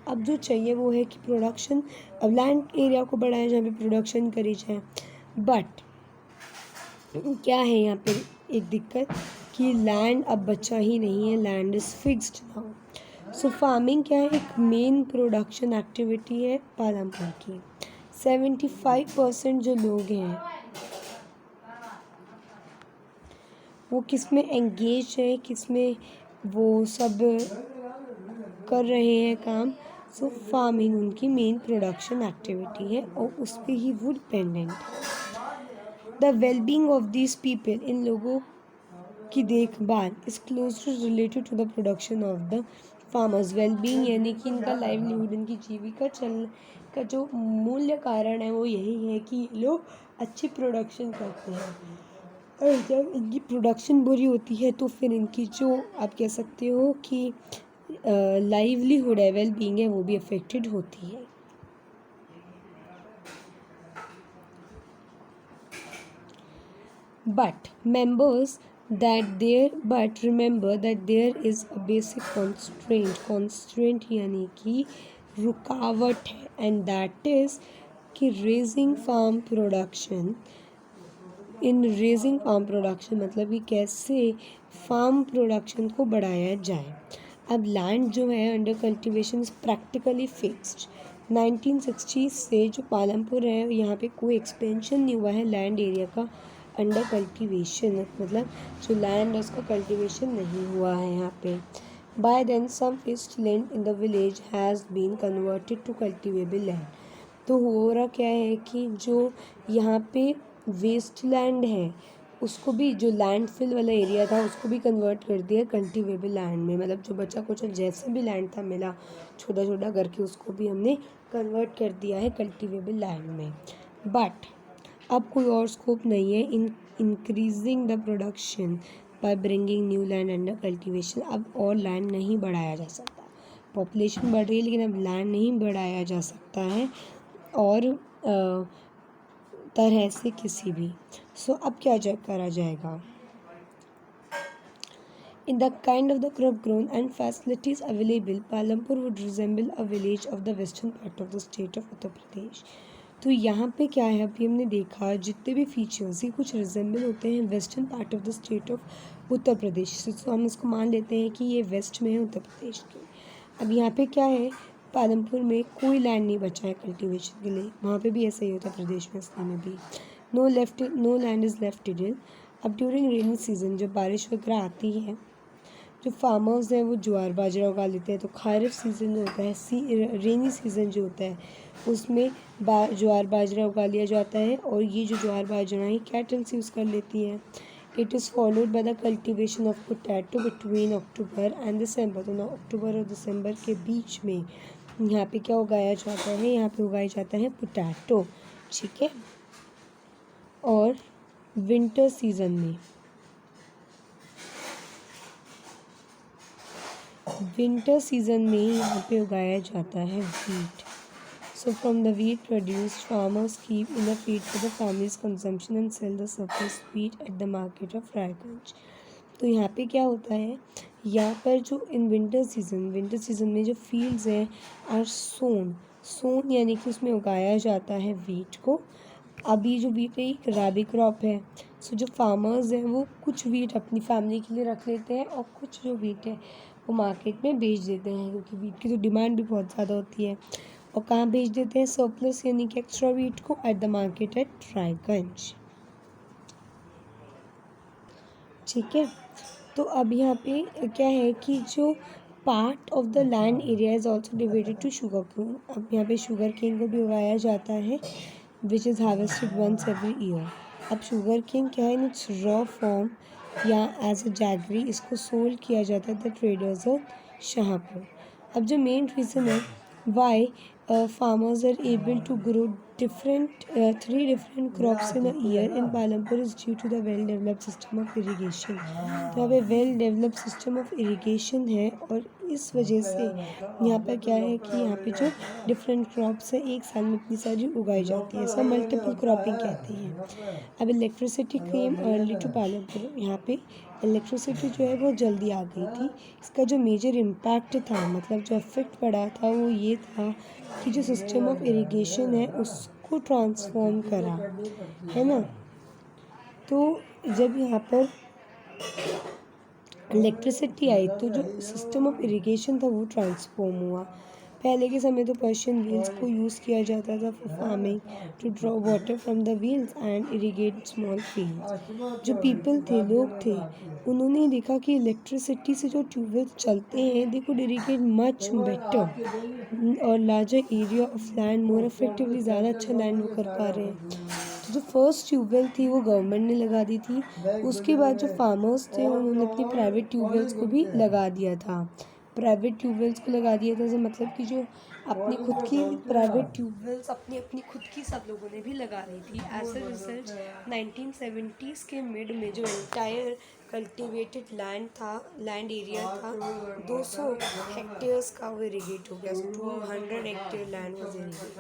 अब जो चाहिए वो है कि प्रोडक्शन, अब लैंड एरिया को बढ़ाया जहाँ पे प्रोडक्शन करी जाए। बट क्या है यहाँ पे एक दिक्कत कि लैंड अब बचा ही नहीं है, land is fixed now. So farming क्या है? एक मेन प्रोडक्शन एक्टिविटी है पालमपुर की। 75% जो लोग हैं वो किस में एंगेज है, किस में वो सब कर रहे हैं काम। सो फार्मिंग उनकी मेन प्रोडक्शन एक्टिविटी है और उस पर ही वो डिपेंडेंट है। The wellbeing of this people, इन लोगों की देखभाल is closely related to the production of the farmers. Wellbeing यानी कि इनका लाइवलीहुड, इनकी जीविका चल का जो मूल्य कारण है वो यही है कि ये लोग अच्छी प्रोडक्शन करते हैं, और जब इनकी प्रोडक्शन बुरी होती है तो फिर इनकी जो आप कह सकते हो कि लाइवलीहुड है, वेलबींग है, वो भी अफेक्टेड होती है। But remember that there is a basic constraint यानी कि रुकावट है, and that is कि raising farm production मतलब कि कैसे फार्म प्रोडक्शन को बढ़ाया जाए। अब लैंड जो है अंडर कल्टीवेशन प्रैक्टिकली फिक्स्ड। 1960 से जो पालमपुर है यहाँ पे कोई एक्सपेंशन नहीं हुआ है लैंड एरिया का अंडर कल्टीवेशन, मतलब जो लैंड है उसका कल्टीवेशन नहीं हुआ है यहाँ पे। By then some waste land in the village has been converted to cultivable land. तो हो रहा क्या है कि जो यहाँ पे वेस्ट लैंड है उसको भी, जो लैंड फिल वाला एरिया था उसको भी कन्वर्ट कर दिया कल्टिवेबल लैंड में। मतलब जो बचा कुछ जैसे भी लैंड था मिला छोटा छोटा करके उसको भी हमने कन्वर्ट कर दिया है कल्टिवेबल लैंड में। बट अब कोई और स्कोप नहीं है in increasing the production by bringing new land under cultivation. अब और लैंड नहीं बढ़ाया जा सकता, पॉपुलेशन बढ़ रही है लेकिन अब लैंड नहीं बढ़ाया जा सकता है और तरह से किसी भी। सो अब क्या करा जाएगा। In the kind of the crop grown and facilities available, Palampur would resemble a village of the western part of the state of Uttar Pradesh। तो यहाँ पे क्या है, अभी हमने देखा जितने भी फीचर्स ये कुछ रिजेंबल होते हैं western part of the state of Uttar Pradesh. तो हम इसको मान लेते हैं कि ये वेस्ट में है उत्तर प्रदेश के। अब यहाँ पे क्या है, पालमपुर में कोई लैंड नहीं बचा है कल्टीवेशन के लिए, वहाँ पे भी ऐसा ही होता है प्रदेश में, असली में भी नो लैंड इज़ लेफ्ट इडिल। अब ड्यूरिंग रेनी सीजन जब बारिश वगैरह आती है जो फार्मर्स हैं वो ज्वार बाजरा उगा लेते हैं। तो खारिफ सीज़न जो होता है, रेनी सीज़न जो होता है उसमें ज्वार बाजरा उगा लिया जाता है और ये जो ज्वार बाजरा है कैटल्स यूज़ कर लेती हैं। It is followed by the cultivation of potato between October and December. तो अक्टूबर और दिसंबर के बीच में यहाँ पे क्या उगाया जाता है, यहाँ पे उगाया जाता है पोटैटो, ठीक है। और विंटर सीजन में यहाँ पे उगाया जाता है wheat. So from the wheat produced farmers keep enough wheat for the family's consumption and sell the surplus wheat at the market of Raiganj. तो यहाँ पे क्या होता है, यहाँ पर जो इन विंटर सीजन में जो फील्ड्स हैं आर सोन यानी कि उसमें उगाया जाता है वीट को। अभी जो वीट है एक राबी क्रॉप है। सो जो फार्मर्स हैं वो कुछ वीट अपनी फैमिली के लिए रख लेते हैं और कुछ जो वीट है वो मार्केट में बेच देते हैं, क्योंकि वीट की तो डिमांड भी बहुत ज़्यादा होती है। और कहाँ बेच देते हैं, सरप्लस यानी कि एक्स्ट्रा वीट को eight the market at Raiganj, ठीक है। तो अब यहाँ पे क्या है कि जो part of the land area is also divided to sugarcane. अब यहाँ पे शुगर केन को भी उगाया जाता है which is harvested once every year. अब शुगर केन क्या है, इन इट्स रॉ फॉर्म या एज अ जैगरी इसको सोल्ड किया जाता है द ट्रेडर्स ऑफ शाहपुर। अब जो मेन रीज़न है why farmers are able to grow three different crops in a year in Palampur is due to the well developed system of irrigation। तो यहाँ पे well developed system of irrigation है और इस वजह से यहाँ पर क्या है कि यहाँ पे जो डिफरेंट क्रॉप्स है एक साल में इतनी सारी उगाई जाती है, सब मल्टीपल क्रॉपिंग कहते हैं। अब electricity came early to Palampur, यहाँ पे इलेक्ट्रिसिटी जो है वो जल्दी आ गई थी। इसका जो मेजर इम्पैक्ट था, मतलब जो इफेक्ट पड़ा था वो ये था कि जो सिस्टम ऑफ इरिगेशन है उसको ट्रांसफॉर्म करा, है ना। तो जब यहाँ पर इलेक्ट्रिसिटी आई तो जो सिस्टम ऑफ इरिगेशन था वो ट्रांसफॉर्म हुआ। पहले के समय तो पर्शियन व्हील्स को यूज़ किया जाता था for farming to draw water from the wells and irrigate small fields. जो पीपल थे, लोग थे, उन्होंने देखा कि इलेक्ट्रिसिटी से जो ट्यूबवेल्स चलते हैं they could irrigate much better और larger area of land more effectively, ज़्यादा अच्छा लैंड वो कर पा रहे हैं। तो जो फर्स्ट ट्यूबवेल थी वो गवर्नमेंट ने लगा दी थी। उसके बाद जो फार्मर्स थे उन्होंने अपनी प्राइवेट ट्यूबवेल्स को भी लगा दिया था। प्राइवेट ट्यूबवेल्स को लगा दिया था, मतलब कि जो अपनी खुद की प्राइवेट ट्यूबवेल्स अपनी अपनी खुद की सब लोगों ने भी लगा ली थी। एज अ रिजल्ट 1970s के मिड में जो एंटायर कल्टिवेटेड लैंड एरिया था 200 हेक्टेयर्स का वो इरीगेट हो गया। 200 hectare land was irrigated.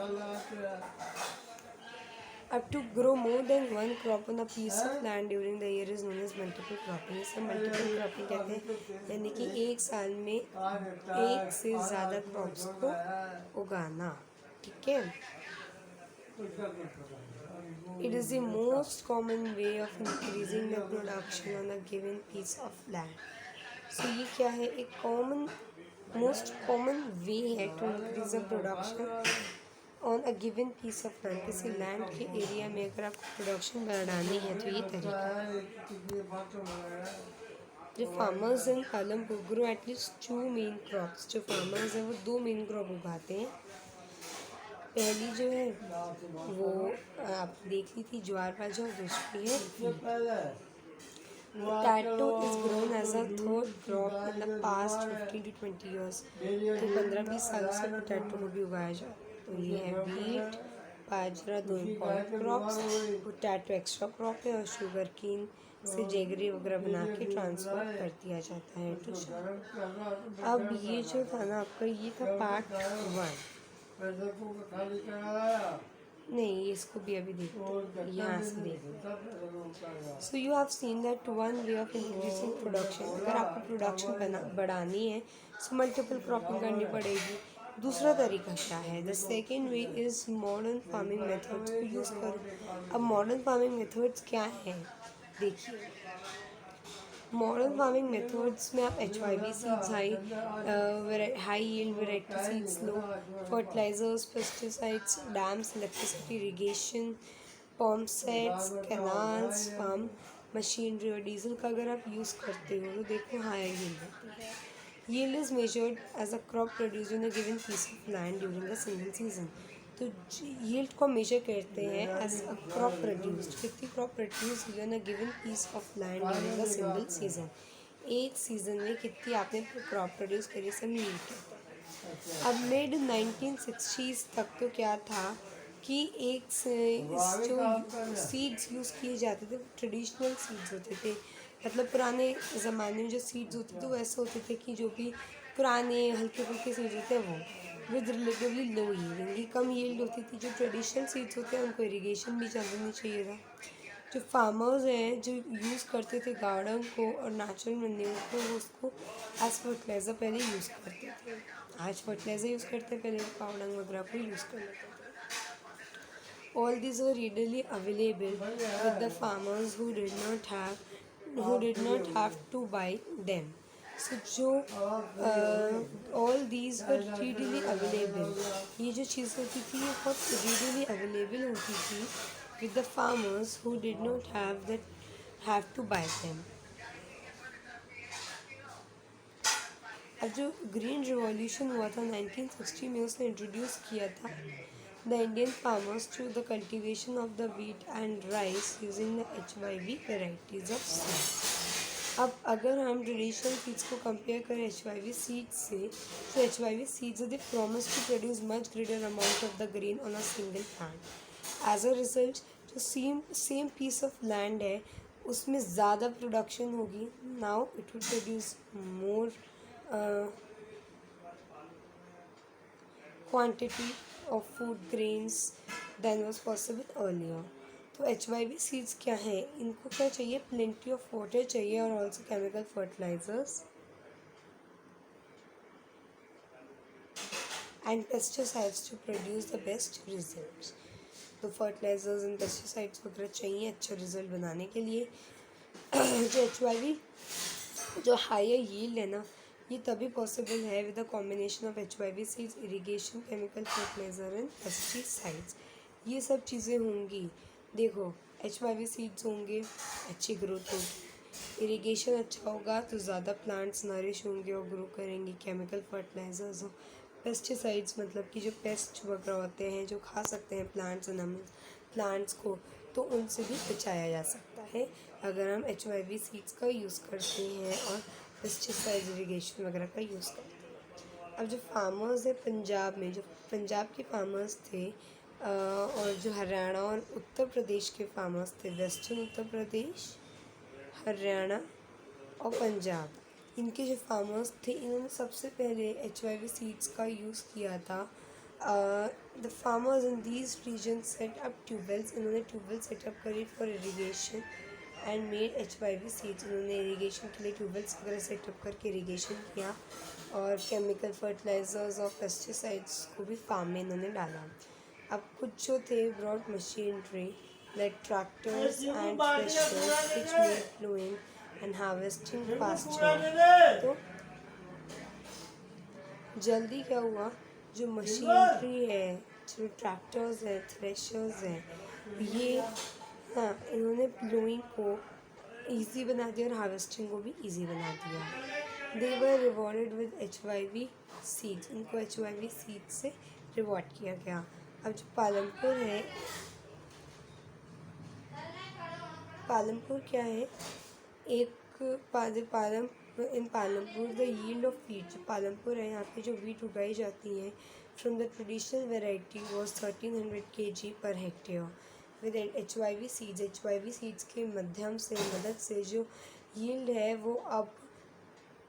Up to grow more than one crop on a piece of land during the year is known as multiple cropping. इसे multiple cropping कहते हैं, यानी कि एक साल में एक से ज़्यादा क्रॉप्स को उगाना। ठीक है, It is the most common way of increasing the production on a given piece of land. So ये क्या है, एक most common way है to increase the production on a given piece of land. किसी लैंड के area में अगर आपको प्रोडक्शन बढ़ानी है तो ये तरीका। जो farmers in Palampur grow at least 2 main crops. जो फार्मर्स हैं वो 2 मेन क्रॉप उगाते हैं। पहली जो है वो आप देख ली थी ज्वार बाजरा, और दूसरी है potato is grown as a third crop in the past 15 to 20 years। तो 15-20 सालों से पोटैटो को भी उगाया जाता है। तो ये है वीट, बाजरा 2 important crops, potato extra crop है, और शुगर केन से जेगरी वगैरह बना के ट्रांसफर कर दिया जाता है टू। अब ये जो था ना आपका, ये था पार्ट 1। नहीं, इसको भी अभी देखते हैं, यहाँ से देखते। So you have seen that one way of increasing production. अगर आपको प्रोडक्शन बढ़ानी है सो मल्टीपल क्रॉपिंग करनी पड़ेगी। दूसरा तरीका क्या है, the second way is modern farming methods को यूज़ करो। अब मॉडर्न फार्मिंग मेथड्स क्या हैं देखिए। मॉडर्न फार्मिंग मेथड्स में आप HYV seeds, high yield variety seeds लो, fertilisers, pesticides, dams, electricity, irrigation, pump sets, canals, pump, machinery और डीजल का अगर आप यूज़ करते हो तो देखो हाई यील्ड होती है। Yield is measured as a crop produced in a given piece of land during a single season. तो yield को मेजर करते हैं एज अ क्रॉप प्रोड्यूस्ड, कितनी क्रॉप प्रोड्यूस हुई on a given piece of land during a single season. एक season में कितनी आपने क्रॉप प्रोड्यूस करी, सब yield कहते हैं। अब मिड 1960s तक तो क्या था कि जो सीड्स यूज़ किए जाते थे वो ट्रेडिशनल सीड्स होते थे। मतलब पुराने ज़माने में जो सीड्स होते थे वो ऐसे होते थे कि जो भी पुराने हल्के फुल्के सीड्स होते हैं वो with relatively low yielding, come yield होती थी। जो ट्रेडिशनल सीड्स होते हैं उनको इरिगेशन भी ज़्यादा नहीं चाहिए था। जो फार्मर्स हैं जो यूज़ करते थे गार्डन को और नेचुरल मैन्योर को, वो उसको एज फर्टिलाइज़र पहले यूज़ करते थे। आज फर्टिलाइज़र यूज़ करते हैं, पहले पाउडर वगैरह को यूज़ कर लेते थे। All these were readily available with the farmers who did not have to buy them. So all these were readily available. ये जो चीज़ होती थी ये बहुत readily available होती थी with the farmers who did not have to buy them. अब जो ग्रीन रिवॉल्यूशन हुआ था 1960 में, उसने इंट्रोड्यूस किया था the Indian farmers to the cultivation of the wheat and rice using the HYV varieties of seeds. अब अगर हम ट्रेडिशनल सीड्स को कंपेयर करें HYV सीड्स से, तो HYV seeds they promise to produce much greater amount of the grain on a single plant. As a result जो same piece of land है उसमें ज़्यादा प्रोडक्शन होगी। Now it will produce more quantity of food grains than was possible earlier. तो HYV seeds क्या है, इनको क्या चाहिए, प्लेंटी ऑफ वाटर चाहिए और also chemical fertilisers and pesticides to produce the best results. तो फर्टिलाइजर्स एंड पेस्टिसाइड्स वगैरह चाहिए अच्छे रिजल्ट बनाने के लिए। जो HYV जो हायर यील्ड है ना, ये तभी पॉसिबल है with the combination of HYV seeds, irrigation, chemical fertiliser and pesticides. ये सब चीज़ें होंगी। देखो, HYV सीड्स होंगे, अच्छी ग्रोथ होगी, इरिगेशन अच्छा होगा तो ज़्यादा प्लांट्स नरिश होंगे और ग्रो करेंगी, केमिकल फर्टिलाइजर्स हो, पेस्टिसाइड्स मतलब कि जो पेस्ट वगैरह होते हैं जो खा सकते हैं प्लांट्स को, तो उनसे भी बचाया जा सकता है अगर हम HYV सीड्स का यूज़ करते हैं और पेस्टिसाइड इरिगेशन वगैरह का यूज़ करते हैं। अब जो फार्मर्स है पंजाब में, जो पंजाब के फार्मर्स थे और जो हरियाणा और उत्तर प्रदेश के फार्मर्स थे, वेस्टर्न उत्तर प्रदेश, हरियाणा और पंजाब, इनके जो फार्मर्स थे इन्होंने सबसे पहले HYV सीड्स का यूज़ किया था। The farmers in these region set up tubewells, इन्होंने ट्यूबवेल सेटअप करे for irrigation and made HYV seeds. इन्होंने इरीगेशन के लिए ट्यूबवेल्स वगैरह सेटअप करके इरीगेशन किया और केमिकल फर्टिलाइजर्स और पेस्टिसाइड्स को भी फार्म में इन्होंने डाला। अब कुछ जो थे broad machinery like tractors and threshers which made ploughing and harvesting faster. तो जल्दी क्या हुआ, जो मशीनरी है, जो ट्रैक्टर्स हैं, थ्रेशर्स हैं, ये हाँ इन्होंने प्लोइंग को इजी बना दिया और हार्वेस्टिंग को भी इजी बना दिया। दे वर रिवॉर्डेड विद HYV सीड्स, इनको HYV सीड्स से रिवॉर्ड किया गया। अब जो पालमपुर है, पालमपुर क्या है, एक in Palampur the yield of wheat, जो पालमपुर है यहाँ पे जो वीट उगाई जाती है from the traditional variety was 1300 kg per hectare. With HYV seeds के मदद से जो यील्ड है वो अब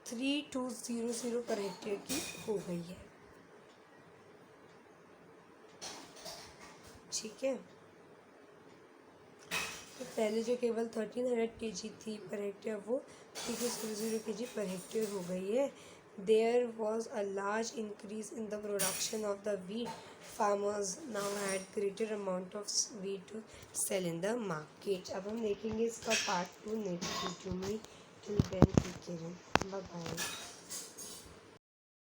3200 पर हेक्टेयर की हो गई है। ठीक है, तो पहले जो केवल 1300 kg थी पर हेक्टेयर, वो 3200 kg पर हेक्टेयर हो गई है। There was a large increase in the production of the wheat. Farmers now had greater amount of wheat to sell in the market. अब हम देखेंगे इसका पार्ट 2 नेक्स्ट वीडियो में। Till then take care, bye bye.